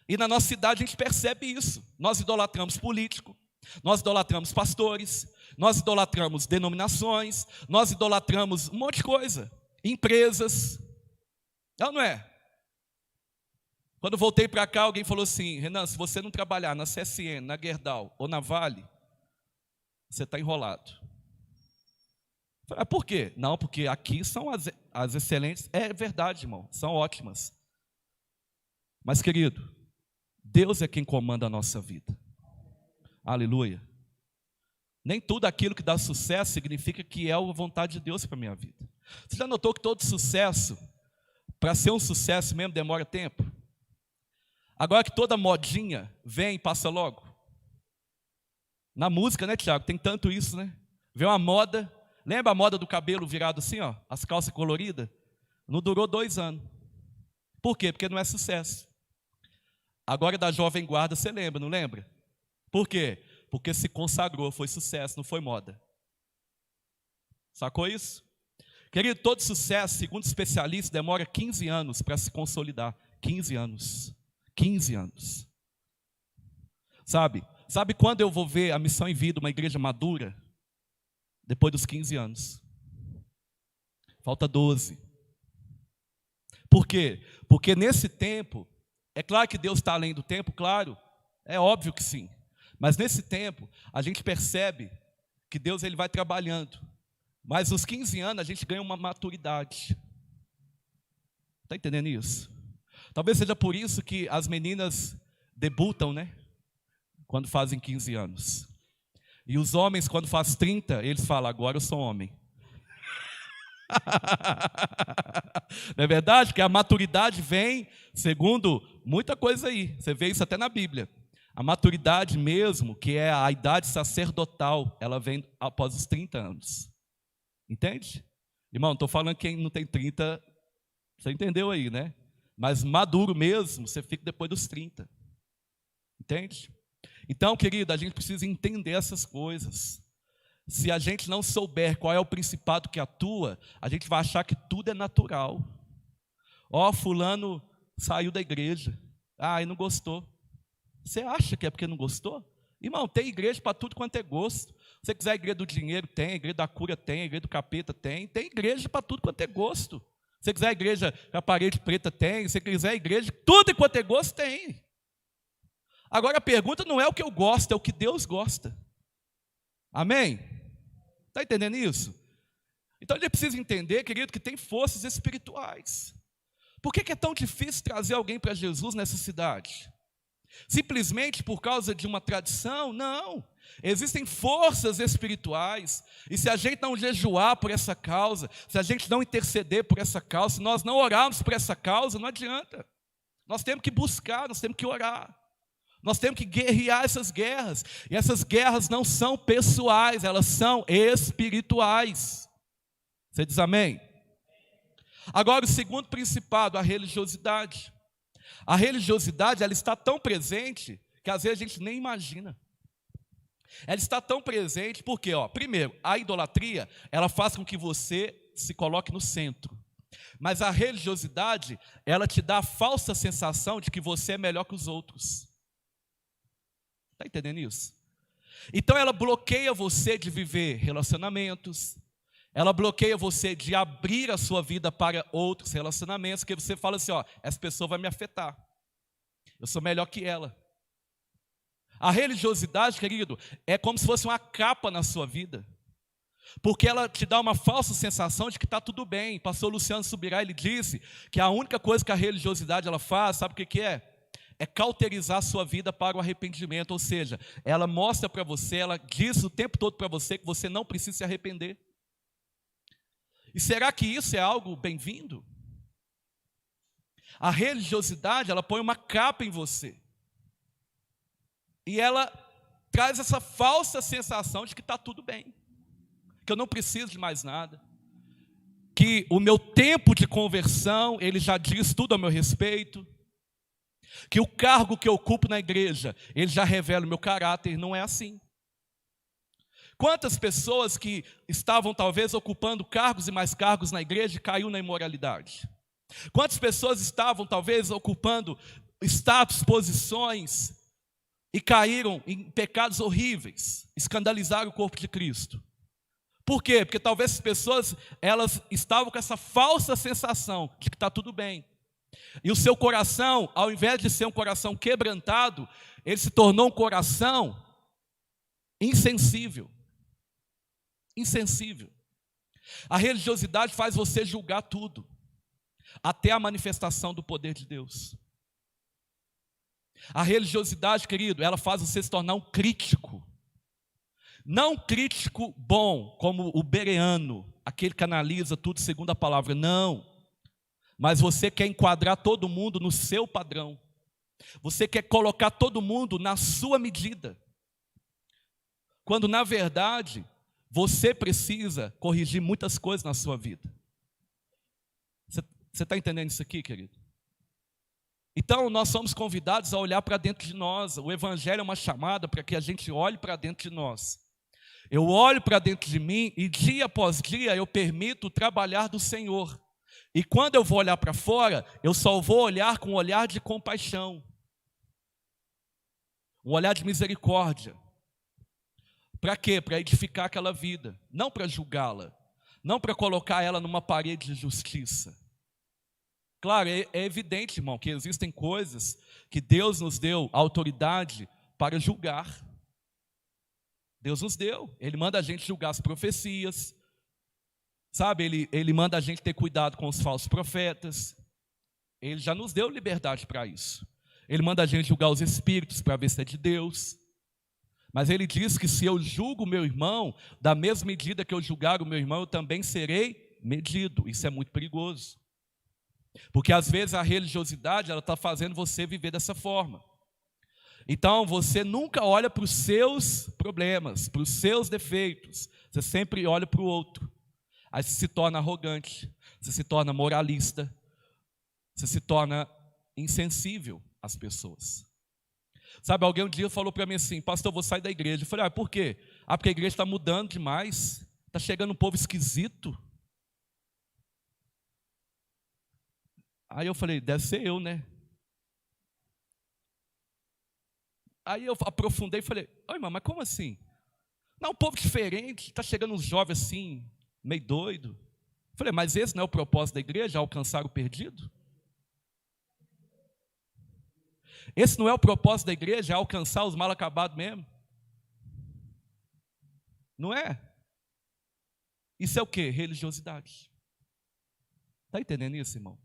E na nossa cidade a gente percebe isso. Nós idolatramos político, nós idolatramos pastores, nós idolatramos denominações, nós idolatramos um monte de coisa. Empresas. Não é? Quando eu voltei para cá, alguém falou assim: Renan, se você não trabalhar na CSN, na Gerdau ou na Vale, você está enrolado. Eu falei, por quê? Não, porque aqui são as excelentes. É verdade, irmão, são ótimas. Mas, querido, Deus é quem comanda a nossa vida. Aleluia. Nem tudo aquilo que dá sucesso significa que é a vontade de Deus para a minha vida. Você já notou que todo sucesso, para ser um sucesso mesmo, demora tempo? Agora que toda modinha vem e passa logo. Na música, né, Tiago? Tem tanto isso, né? Vem uma moda. Lembra a moda do cabelo virado assim, ó? As calças coloridas? Não durou 2 anos. Por quê? Porque não é sucesso. Agora da Jovem Guarda, você lembra, não lembra? Por quê? Porque se consagrou, foi sucesso, não foi moda. Sacou isso? Querido, todo sucesso, segundo especialistas, demora 15 anos para se consolidar. 15 anos. 15 anos. Sabe quando eu vou ver a Missão em Vida, uma igreja madura? Depois dos 15 anos. Falta 12. Por quê? Porque nesse tempo, é claro que Deus está além do tempo, claro, é óbvio que sim. Mas nesse tempo, a gente percebe que Deus ele vai trabalhando. Mas aos 15 anos, a gente ganha uma maturidade. Está entendendo isso? Talvez seja por isso que as meninas debutam, né? Quando fazem 15 anos. E os homens, quando fazem 30, eles falam, agora eu sou homem. Não é verdade? Que a maturidade vem segundo muita coisa aí. Você vê isso até na Bíblia. A maturidade mesmo, que é a idade sacerdotal, ela vem após os 30 anos. Entende? Irmão, não estou falando que quem não tem 30, você entendeu aí, né? Mas maduro mesmo, você fica depois dos 30. Entende? Então, querido, a gente precisa entender essas coisas. se a gente não souber qual é o principado que atua, a gente vai achar que tudo é natural. Ó, fulano saiu da igreja. Ah, e não gostou. Você acha que é porque não gostou? Irmão, tem igreja para tudo quanto é gosto. Se você quiser a igreja do dinheiro, tem. A igreja da cura, tem. A igreja do capeta, tem. Tem igreja para tudo quanto é gosto. Se você quiser a igreja com a parede preta, tem. Se você quiser a igreja, tudo enquanto é gosto, tem. Agora a pergunta não é o que eu gosto, é o que Deus gosta. Amém? Está entendendo isso? Então a gente precisa entender, querido, que tem forças espirituais. Por que é tão difícil trazer alguém para Jesus nessa cidade? Simplesmente por causa de uma tradição? Não. Existem forças espirituais, e se a gente não jejuar por essa causa, se a gente não interceder por essa causa, se nós não orarmos por essa causa, não adianta. Nós temos que buscar, nós temos que orar. Nós temos que guerrear essas guerras. E essas guerras não são pessoais, elas são espirituais. Você diz amém? Agora, o segundo principado, a religiosidade. A religiosidade, ela está tão presente que às vezes a gente nem imagina. Ela está tão presente porque, primeiro, a idolatria, ela faz com que você se coloque no centro. Mas a religiosidade, ela te dá a falsa sensação de que você é melhor que os outros. Está entendendo isso? Então ela bloqueia você de viver relacionamentos, ela bloqueia você de abrir a sua vida para outros relacionamentos, porque você fala assim, essa pessoa vai me afetar, eu sou melhor que ela. A religiosidade, querido, é como se fosse uma capa na sua vida, porque ela te dá uma falsa sensação de que está tudo bem. Pastor Luciano Subirá, ele disse que a única coisa que a religiosidade ela faz, sabe o que é? É cauterizar a sua vida para o arrependimento, ou seja, ela mostra para você, ela diz o tempo todo para você que você não precisa se arrepender. E será que isso é algo bem-vindo? A religiosidade, ela põe uma capa em você. E ela traz essa falsa sensação de que está tudo bem, que eu não preciso de mais nada, que o meu tempo de conversão, ele já diz tudo a meu respeito, que o cargo que eu ocupo na igreja, ele já revela o meu caráter. Não é assim. Quantas pessoas que estavam talvez ocupando cargos e mais cargos na igreja e caiu na imoralidade? Quantas pessoas estavam talvez ocupando status, posições e caíram em pecados horríveis, escandalizaram o corpo de Cristo? Por quê? Porque talvez as pessoas, elas estavam com essa falsa sensação de que está tudo bem. E o seu coração, ao invés de ser um coração quebrantado, ele se tornou um coração insensível. Insensível. A religiosidade faz você julgar tudo, até a manifestação do poder de Deus. A religiosidade, querido, ela faz você se tornar um crítico. Não um crítico bom, como o bereano, aquele que analisa tudo segundo a palavra. Não. Mas você quer enquadrar todo mundo no seu padrão. Você quer colocar todo mundo na sua medida. Quando, na verdade, você precisa corrigir muitas coisas na sua vida. Você está entendendo isso aqui, querido? Então, nós somos convidados a olhar para dentro de nós. O Evangelho é uma chamada para que a gente olhe para dentro de nós. Eu olho para dentro de mim e dia após dia eu permito o trabalhar do Senhor. E quando eu vou olhar para fora, eu só vou olhar com um olhar de compaixão, um olhar de misericórdia. Para quê? Para edificar aquela vida, não para julgá-la, não para colocar ela numa parede de justiça. Claro, é evidente, irmão, que existem coisas que Deus nos deu autoridade para julgar. Deus nos deu, Ele manda a gente julgar as profecias, sabe, ele manda a gente ter cuidado com os falsos profetas. Ele já nos deu liberdade para isso. Ele manda a gente julgar os espíritos para ver se é de Deus. Mas ele diz que se eu julgo o meu irmão, da mesma medida que eu julgar o meu irmão, eu também serei medido. Isso é muito perigoso. Porque às vezes a religiosidade, ela está fazendo você viver dessa forma. Então você nunca olha para os seus problemas, para os seus defeitos. Você sempre olha para o outro. Aí você se torna arrogante, você se torna moralista, você se torna insensível às pessoas. Sabe, alguém um dia falou para mim assim: pastor, eu vou sair da igreja. Eu falei: por quê? Porque a igreja está mudando demais, está chegando um povo esquisito. Aí eu falei: deve ser eu, né? Aí eu aprofundei e falei: oi, irmão, mas como assim? Não, um povo diferente, está chegando uns jovens assim, meio doido. Eu falei: mas esse não é o propósito da igreja, alcançar o perdido? Esse não é o propósito da igreja, é alcançar os mal acabados mesmo? Não é? Isso é o quê? Religiosidade. Está entendendo isso, irmão?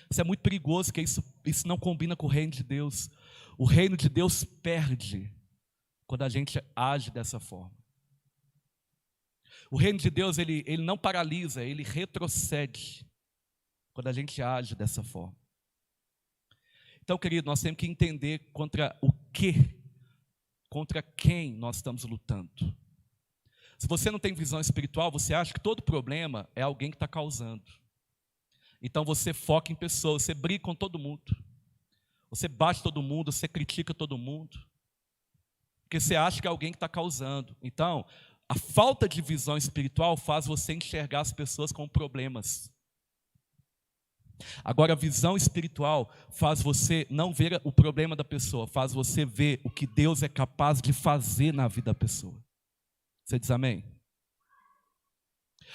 Isso é muito perigoso, porque isso não combina com o reino de Deus. O reino de Deus perde quando a gente age dessa forma. O reino de Deus, ele não paralisa, ele retrocede quando a gente age dessa forma. Então, querido, nós temos que entender contra o quê, contra quem nós estamos lutando. Se você não tem visão espiritual, você acha que todo problema é alguém que está causando. Então você foca em pessoas, você briga com todo mundo. Você bate todo mundo, você critica todo mundo. Porque você acha que é alguém que está causando. Então, a falta de visão espiritual faz você enxergar as pessoas como problemas. Agora, a visão espiritual faz você não ver o problema da pessoa, faz você ver o que Deus é capaz de fazer na vida da pessoa. Você diz amém?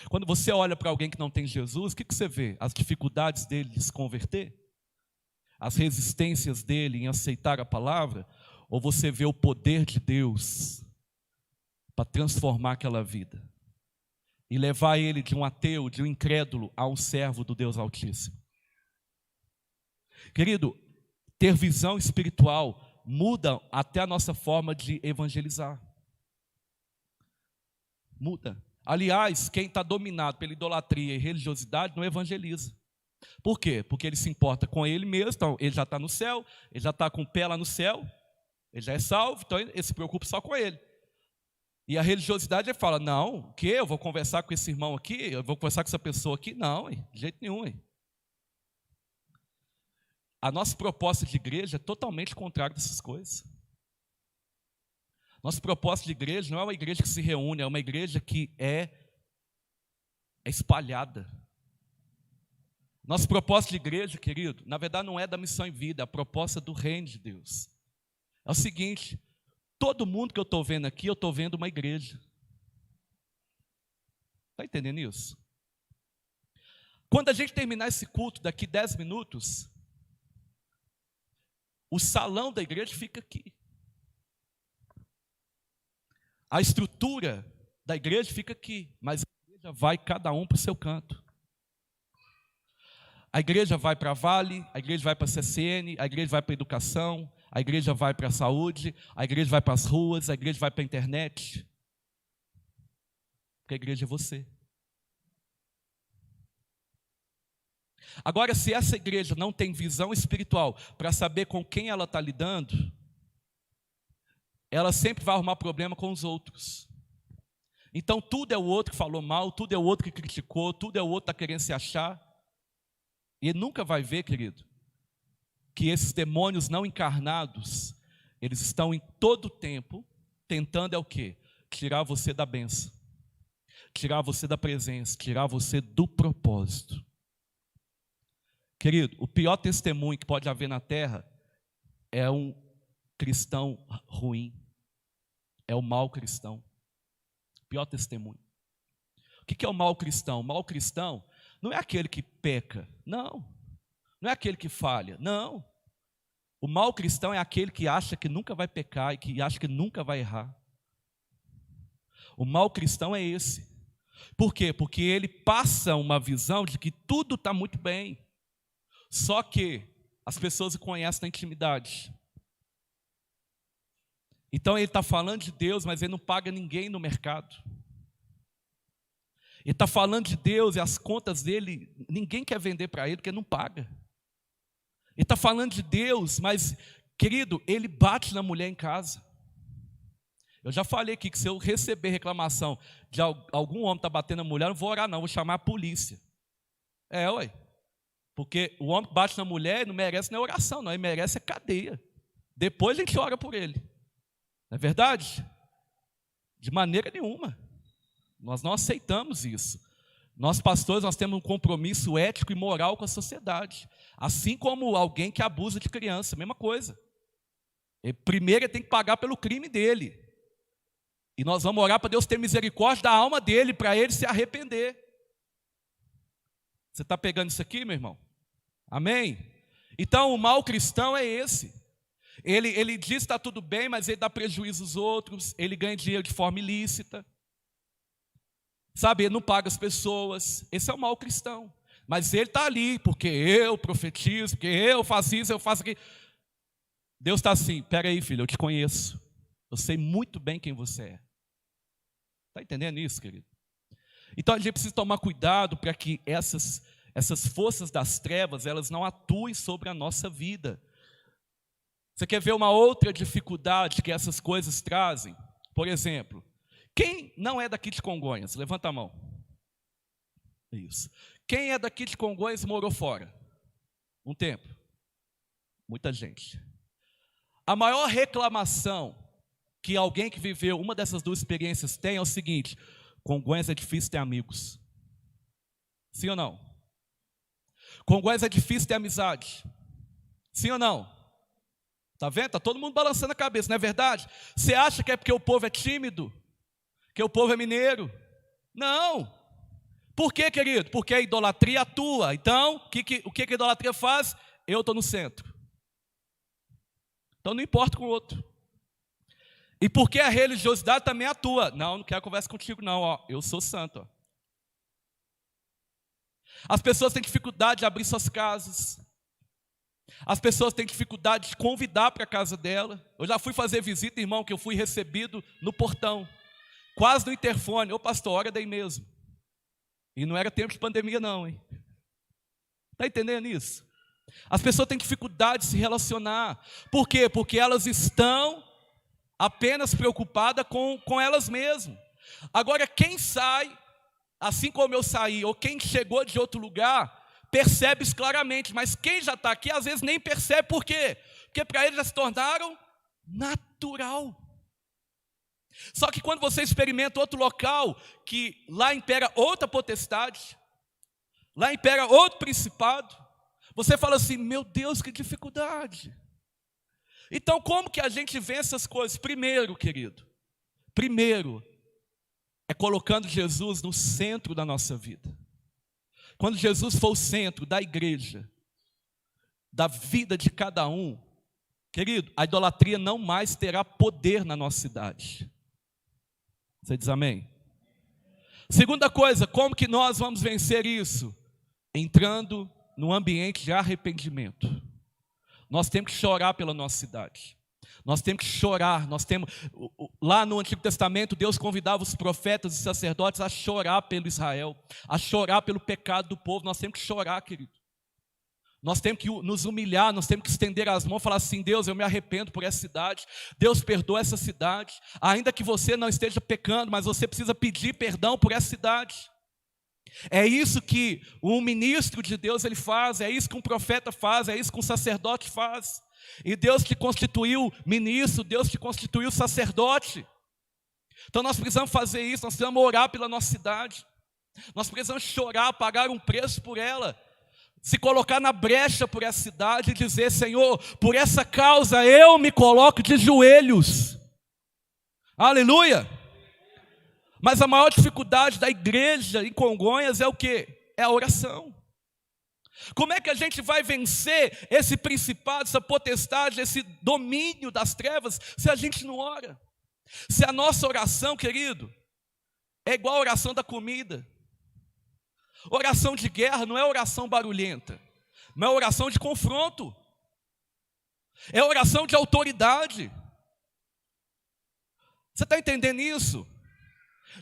Quando você olha para alguém que não tem Jesus, o que você vê? As dificuldades dele de se converter? As resistências dele em aceitar a palavra? Ou você vê o poder de Deus para transformar aquela vida? E levar ele de um ateu, de um incrédulo, a um servo do Deus Altíssimo? Querido, ter visão espiritual muda até a nossa forma de evangelizar. Muda. Aliás, quem está dominado pela idolatria e religiosidade não evangeliza. Por quê? Porque ele se importa com ele mesmo, então ele já está no céu, ele já está com o pé lá no céu, ele já é salvo, então ele se preocupa só com ele. E a religiosidade ele fala: não, o quê? Eu vou conversar com esse irmão aqui, eu vou conversar com essa pessoa aqui? Não, de jeito nenhum. A nossa proposta de igreja é totalmente contrária dessas coisas. Nossa proposta de igreja não é uma igreja que se reúne, é uma igreja que é espalhada. Nossa proposta de igreja, querido, na verdade não é da missão em vida, é a proposta do reino de Deus. É o seguinte: todo mundo que eu estou vendo aqui, eu estou vendo uma igreja. Está entendendo isso? Quando a gente terminar esse culto daqui 10 minutos, o salão da igreja fica aqui. A estrutura da igreja fica aqui, mas a igreja vai cada um para o seu canto. A igreja vai para a Vale, a igreja vai para a CCN, a igreja vai para a educação, a igreja vai para a saúde, a igreja vai para as ruas, a igreja vai para a internet. Porque a igreja é você. Agora, se essa igreja não tem visão espiritual para saber com quem ela está lidando, ela sempre vai arrumar problema com os outros. Então tudo é o outro que falou mal, tudo é o outro que criticou, tudo é o outro que está querendo se achar. E ele nunca vai ver, querido, que esses demônios não encarnados, eles estão em todo o tempo tentando é o quê? Tirar você da bênção, tirar você da presença, tirar você do propósito. Querido, o pior testemunho que pode haver na terra é um cristão ruim. É o mau cristão. Pior testemunho. O que é o mau cristão? O mau cristão não é aquele que peca, não. Não é aquele que falha, não. O mau cristão é aquele que acha que nunca vai pecar e que acha que nunca vai errar. O mau cristão é esse. Por quê? Porque ele passa uma visão de que tudo está muito bem. Só que as pessoas o conhecem na intimidade. Então ele está falando de Deus, mas ele não paga ninguém no mercado. Ele está falando de Deus e as contas dele, ninguém quer vender para ele porque não paga. Ele está falando de Deus, mas, querido, ele bate na mulher em casa. Eu já falei aqui que se eu receber reclamação de algum homem que está batendo na mulher, eu não vou orar não, vou chamar a polícia. Ué. Porque o homem que bate na mulher não merece nem oração, não, ele merece cadeia. Depois a gente ora por ele. Não é verdade? De maneira nenhuma. Nós não aceitamos isso. Nós, pastores, nós temos um compromisso ético e moral com a sociedade. Assim como alguém que abusa de criança, mesma coisa. Primeiro ele tem que pagar pelo crime dele. E nós vamos orar para Deus ter misericórdia da alma dele, para ele se arrepender. Você está pegando isso aqui, meu irmão? Amém? Então o mal cristão é esse. Ele diz que está tudo bem, mas ele dá prejuízo aos outros, ele ganha dinheiro de forma ilícita. Sabe, ele não paga as pessoas. Esse é o mal cristão. Mas ele está ali, porque eu profetizo, porque eu faço isso, eu faço aquilo. Deus está assim, pera aí, filho, eu te conheço. Eu sei muito bem quem você é. Está entendendo isso, querido? Então a gente precisa tomar cuidado para que essas forças das trevas, elas não atuem sobre a nossa vida. Você quer ver uma outra dificuldade que essas coisas trazem? Por exemplo, quem não é daqui de Congonhas? Levanta a mão. Isso. Quem é daqui de Congonhas e morou fora? Um tempo. Muita gente. A maior reclamação que alguém que viveu uma dessas duas experiências tem é o seguinte: Congonhas é difícil ter amigos. Sim ou não? Congonhas é difícil ter amizade. Sim ou não? Está vendo? Está todo mundo balançando a cabeça, não é verdade? Você acha que é porque o povo é tímido? Que o povo é mineiro? Não. Por quê, querido? Porque a idolatria atua. Então, o que a idolatria faz? Eu estou no centro. Então não importa com o outro. E porque a religiosidade também atua. Não quero conversa contigo não, ó. Eu sou santo. Ó. As pessoas têm dificuldade de abrir suas casas. As pessoas têm dificuldade de convidar para a casa dela. Eu já fui fazer visita, irmão, que eu fui recebido no portão. Quase no interfone. Ô pastor, ora daí mesmo. E não era tempo de pandemia não, hein? Está entendendo isso? As pessoas têm dificuldade de se relacionar. Por quê? Porque elas estão apenas preocupadas com elas mesmas. Agora, quem sai, assim como eu saí, ou quem chegou de outro lugar, percebe isso claramente. Mas quem já está aqui, às vezes nem percebe. Por quê? Porque para eles já se tornaram natural. Só que quando você experimenta outro local, que lá impera outra potestade, lá impera outro principado, você fala assim, meu Deus, que dificuldade. Então, como que a gente vence essas coisas? Primeiro, querido, é colocando Jesus no centro da nossa vida. Quando Jesus for o centro da igreja, da vida de cada um, querido, a idolatria não mais terá poder na nossa cidade. Você diz amém? Segunda coisa, como que nós vamos vencer isso? Entrando num ambiente de arrependimento. Nós temos que chorar pela nossa cidade. Nós temos que chorar. Lá no Antigo Testamento, Deus convidava os profetas e sacerdotes a chorar pelo Israel, a chorar pelo pecado do povo. Nós temos que chorar, querido. Nós temos que nos humilhar, nós temos que estender as mãos e falar assim, Deus, eu me arrependo por essa cidade. Deus, perdoa essa cidade. Ainda que você não esteja pecando, mas você precisa pedir perdão por essa cidade. É isso que um ministro de Deus ele faz, é isso que um profeta faz, é isso que um sacerdote faz. E Deus te constituiu ministro, Deus te constituiu sacerdote. Então nós precisamos fazer isso, nós precisamos orar pela nossa cidade. Nós precisamos chorar, pagar um preço por ela. Se colocar na brecha por essa cidade e dizer, Senhor, por essa causa eu me coloco de joelhos. Aleluia! Mas a maior dificuldade da igreja em Congonhas é o quê? É a oração. Como é que a gente vai vencer esse principado, essa potestade, esse domínio das trevas, se a gente não ora? Se a nossa oração, querido, é igual a oração da comida. Oração de guerra não é oração barulhenta, não é oração de confronto, é oração de autoridade. Você está entendendo isso?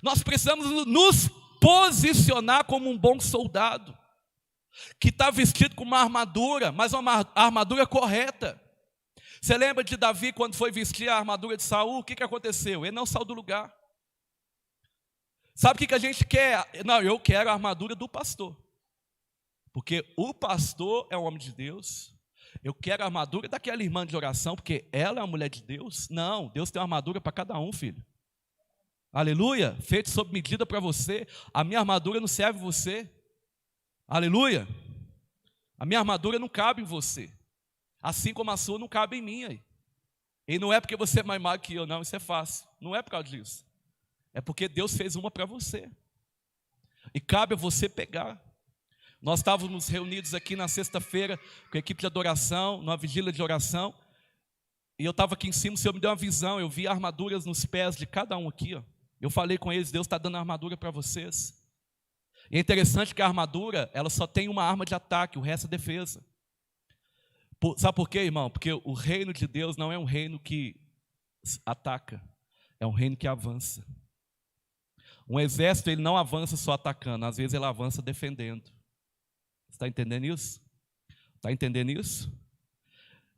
Nós precisamos nos posicionar como um bom soldado, que está vestido com uma armadura, mas uma armadura correta. Você lembra de Davi quando foi vestir a armadura de Saul? O que aconteceu? Ele não saiu do lugar. Sabe o que a gente quer? Não, eu quero a armadura do pastor. Porque o pastor é um homem de Deus. Eu quero a armadura daquela irmã de oração, porque ela é uma mulher de Deus. Não, Deus tem uma armadura para cada um, filho. Aleluia, feito sob medida para você. A minha armadura não serve você. Aleluia. A minha armadura não cabe em você. Assim como a sua não cabe em mim aí. E não é porque você é mais magro que eu, não, isso é fácil. Não é por causa disso. É porque Deus fez uma para você. E cabe a você pegar. Nós estávamos reunidos aqui na sexta-feira com a equipe de adoração, numa vigília de oração. E eu estava aqui em cima, o Senhor me deu uma visão. Eu vi armaduras nos pés de cada um aqui, ó. Eu falei com eles, Deus está dando armadura para vocês. E é interessante que a armadura, ela só tem uma arma de ataque, o resto é defesa. Sabe por quê, irmão? Porque o reino de Deus não é um reino que ataca, é um reino que avança. Um exército, ele não avança só atacando, às vezes ele avança defendendo. Você está entendendo isso? Está entendendo isso?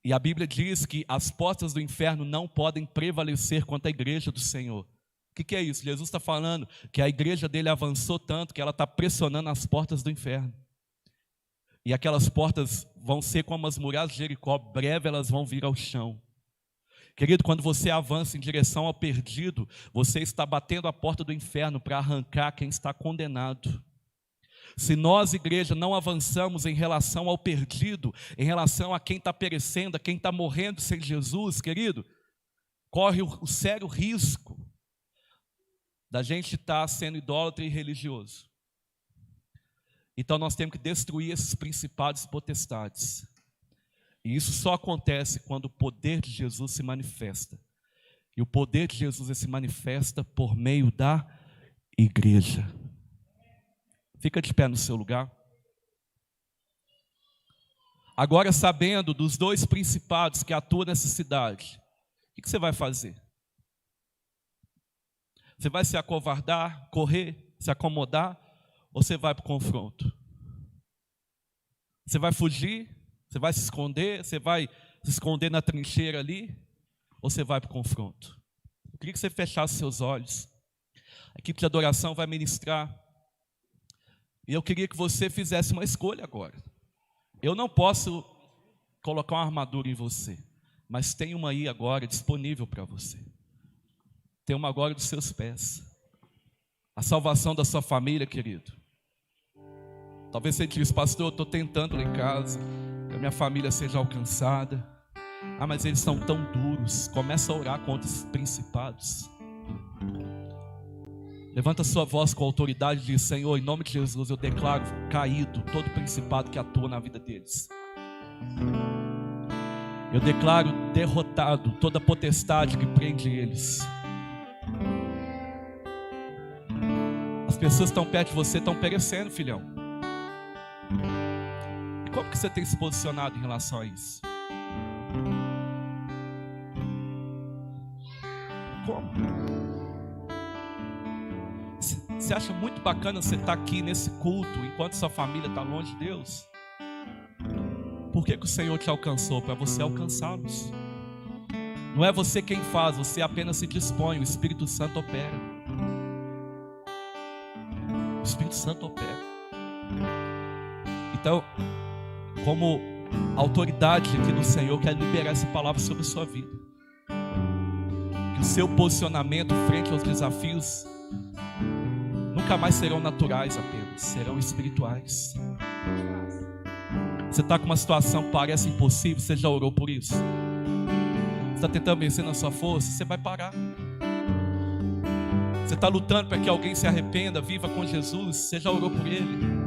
E a Bíblia diz que as portas do inferno não podem prevalecer contra a igreja do Senhor. O que é isso? Jesus está falando que a igreja dele avançou tanto que ela está pressionando as portas do inferno. E aquelas portas vão ser como as muralhas de Jericó, breve elas vão vir ao chão. Querido, quando você avança em direção ao perdido, você está batendo a porta do inferno para arrancar quem está condenado. Se nós, igreja, não avançamos em relação ao perdido, em relação a quem está perecendo, a quem está morrendo sem Jesus, querido, corre o sério risco da gente estar sendo idólatra e religioso. Então nós temos que destruir esses principados e potestades. E isso só acontece quando o poder de Jesus se manifesta. E o poder de Jesus se manifesta por meio da igreja. Fica de pé no seu lugar. Agora, sabendo dos dois principados que atuam nessa cidade, o que você vai fazer? Você vai se acovardar, correr, se acomodar, ou você vai para o confronto? Você vai fugir? Você vai se esconder? Você vai se esconder na trincheira ali? Ou você vai para o confronto? Eu queria que você fechasse seus olhos. A equipe de adoração vai ministrar. E eu queria que você fizesse uma escolha agora. Eu não posso colocar uma armadura em você, mas tem uma aí agora disponível para você. Tem uma agora dos seus pés. A salvação da sua família, querido. Talvez você diz, pastor, eu estou tentando lá em casa, que a minha família seja alcançada. Ah, mas eles são tão duros. Começa a orar contra esses principados. Levanta a sua voz com autoridade e diz, Senhor, em nome de Jesus, eu declaro caído todo principado que atua na vida deles. Eu declaro derrotado toda potestade que prende eles. As pessoas que estão perto de você estão perecendo, filhão. E como que você tem se posicionado em relação a isso? Como? Você acha muito bacana você estar aqui nesse culto enquanto sua família está longe de Deus? Por que o Senhor te alcançou? Para você alcançá-los. Não é você quem faz, você apenas se dispõe, o Espírito Santo opera. O Espírito Santo opera. Então, como autoridade aqui do Senhor, eu quero liberar essa palavra sobre a sua vida. Que o seu posicionamento frente aos desafios nunca mais serão naturais apenas, serão espirituais. Você está com uma situação que parece impossível, você já orou por isso? Você está tentando vencer na sua força, você vai parar. Você está lutando para que alguém se arrependa, viva com Jesus, você já orou por ele?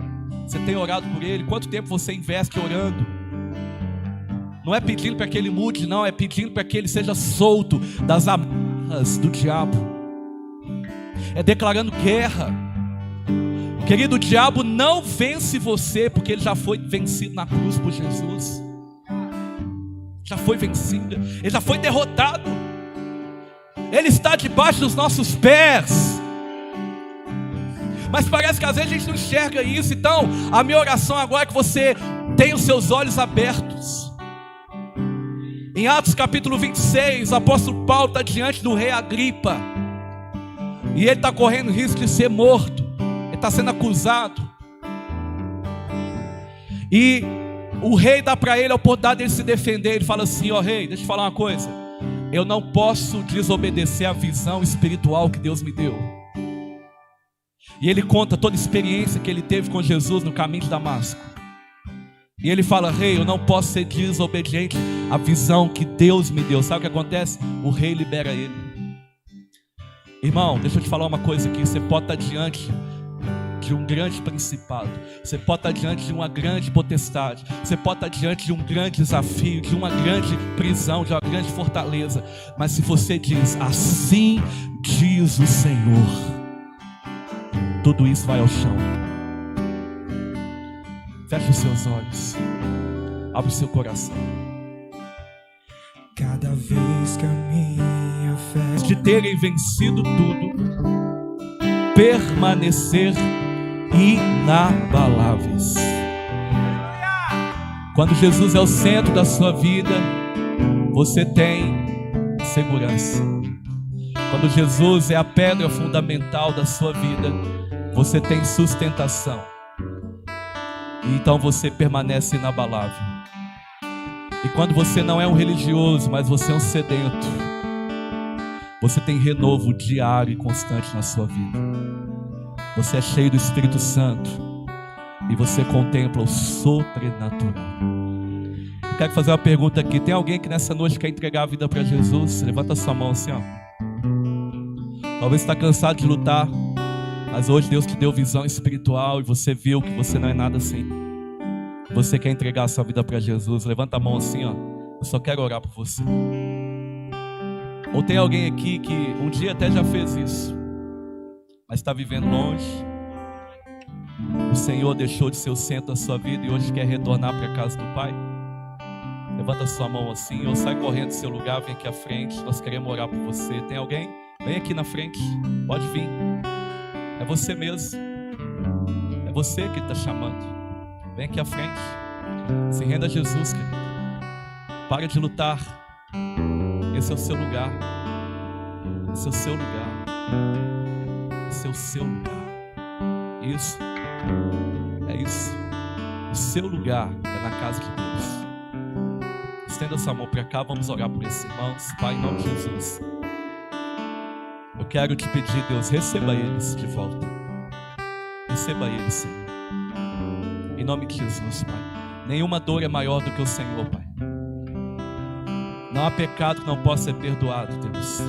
Você tem orado por ele? Quanto tempo você investe orando? Não é pedindo para que ele mude, não, é pedindo para que ele seja solto das amarras do diabo. É declarando guerra. Querido, o diabo não vence você, porque ele já foi vencido na cruz por Jesus. Já foi vencido, ele já foi derrotado. Ele está debaixo dos nossos pés. Mas parece que às vezes a gente não enxerga isso. Então a minha oração agora é que você tenha os seus olhos abertos. Em Atos capítulo 26, o apóstolo Paulo está diante do rei Agripa. E ele está correndo risco de ser morto. Ele está sendo acusado. E O rei dá para ele a oportunidade de se defender. Ele fala assim: ó rei, deixa eu falar uma coisa, eu não posso desobedecer a visão espiritual que Deus me deu. E ele conta toda a experiência que ele teve com Jesus no caminho de Damasco. E ele fala: rei, eu não posso ser desobediente à visão que Deus me deu. Sabe o que acontece? O rei libera ele. Irmão, deixa eu te falar uma coisa aqui. Você pode estar diante de um grande principado, você pode estar diante de uma grande potestade, você pode estar diante de um grande desafio, de uma grande prisão, de uma grande fortaleza, mas se você diz: assim diz o Senhor, tudo isso vai ao chão. Feche os seus olhos, abre o seu coração. Cada vez que a minha fé de terem vencido tudo, permanecer inabaláveis. Quando Jesus é o centro da sua vida, você tem segurança. Quando Jesus é a pedra fundamental da sua vida, você tem sustentação. E então você permanece inabalável. E quando você não é um religioso, mas você é um sedento, você tem renovo diário e constante na sua vida. Você é cheio do Espírito Santo e você contempla o sobrenatural. Eu quero fazer uma pergunta aqui. Tem alguém que nessa noite quer entregar a vida para Jesus? Levanta a sua mão assim, ó. Talvez você está cansado de lutar, mas hoje Deus te deu visão espiritual e você viu que você não é nada assim. Você quer entregar a sua vida para Jesus? Levanta a mão assim, ó. Eu só quero orar por você. Ou tem alguém aqui que um dia até já fez isso, mas está vivendo longe. O Senhor deixou de ser o centro da sua vida e hoje quer retornar para a casa do Pai. Levanta a sua mão assim, ou sai correndo do seu lugar, vem aqui à frente. Nós queremos orar por você. Tem alguém? Vem aqui na frente, pode vir. É você mesmo. É você que está chamando. Vem aqui à frente. Se renda a Jesus, querido. Para de lutar. Esse é o seu lugar. Esse é o seu lugar. Esse é o seu lugar. Isso. É isso. O seu lugar é na casa de Deus. Estenda sua mão para cá. Vamos orar por esses irmãos. Pai, em nome de Jesus, eu quero te pedir, Deus, receba eles de volta. Receba eles, Senhor. Em nome de Jesus, Pai. Nenhuma dor é maior do que o Senhor, Pai. Não há pecado que não possa ser perdoado, Deus.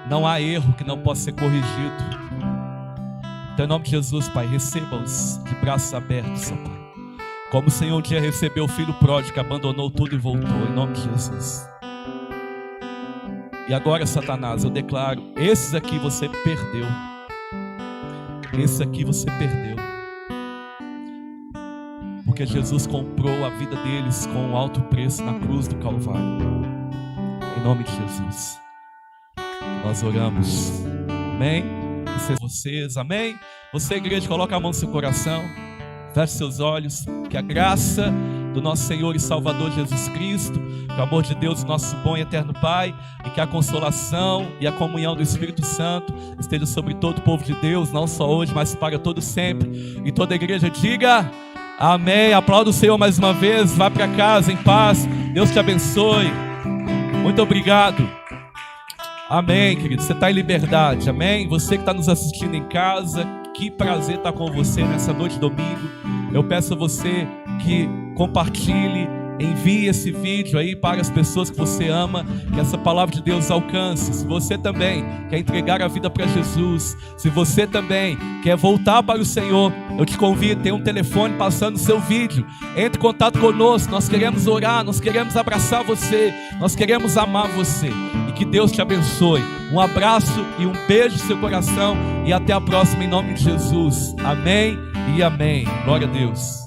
Não há erro que não possa ser corrigido. Então, em nome de Jesus, Pai, receba-os de braços abertos, ó Pai. Como o Senhor um dia recebeu o filho pródigo que abandonou tudo e voltou, em nome de Jesus. E agora, Satanás, eu declaro: esses aqui você perdeu. Esses aqui você perdeu. Porque Jesus comprou a vida deles com um alto preço na cruz do Calvário. Em nome de Jesus, nós oramos. Amém? Vocês, amém? Você, igreja, coloca a mão no seu coração. Feche seus olhos. Que a graça do nosso Senhor e Salvador Jesus Cristo, que o amor de Deus, nosso bom e eterno Pai, e que a consolação e a comunhão do Espírito Santo esteja sobre todo o povo de Deus, não só hoje, mas para todo sempre. E toda a igreja diga amém. Aplauda o Senhor mais uma vez. Vá para casa em paz. Deus te abençoe. Muito obrigado. Amém, querido. Você está em liberdade. Amém. Você que está nos assistindo em casa, que prazer estar com você nessa noite de domingo. Eu peço a você que compartilhe, envie esse vídeo aí para as pessoas que você ama, que essa palavra de Deus alcance. Se você também quer entregar a vida para Jesus, se você também quer voltar para o Senhor, eu te convido, tem um telefone passando no seu vídeo. Entre em contato conosco, nós queremos orar, nós queremos abraçar você, nós queremos amar você. E que Deus te abençoe. Um abraço e um beijo no seu coração e até a próxima em nome de Jesus. Amém e amém. Glória a Deus.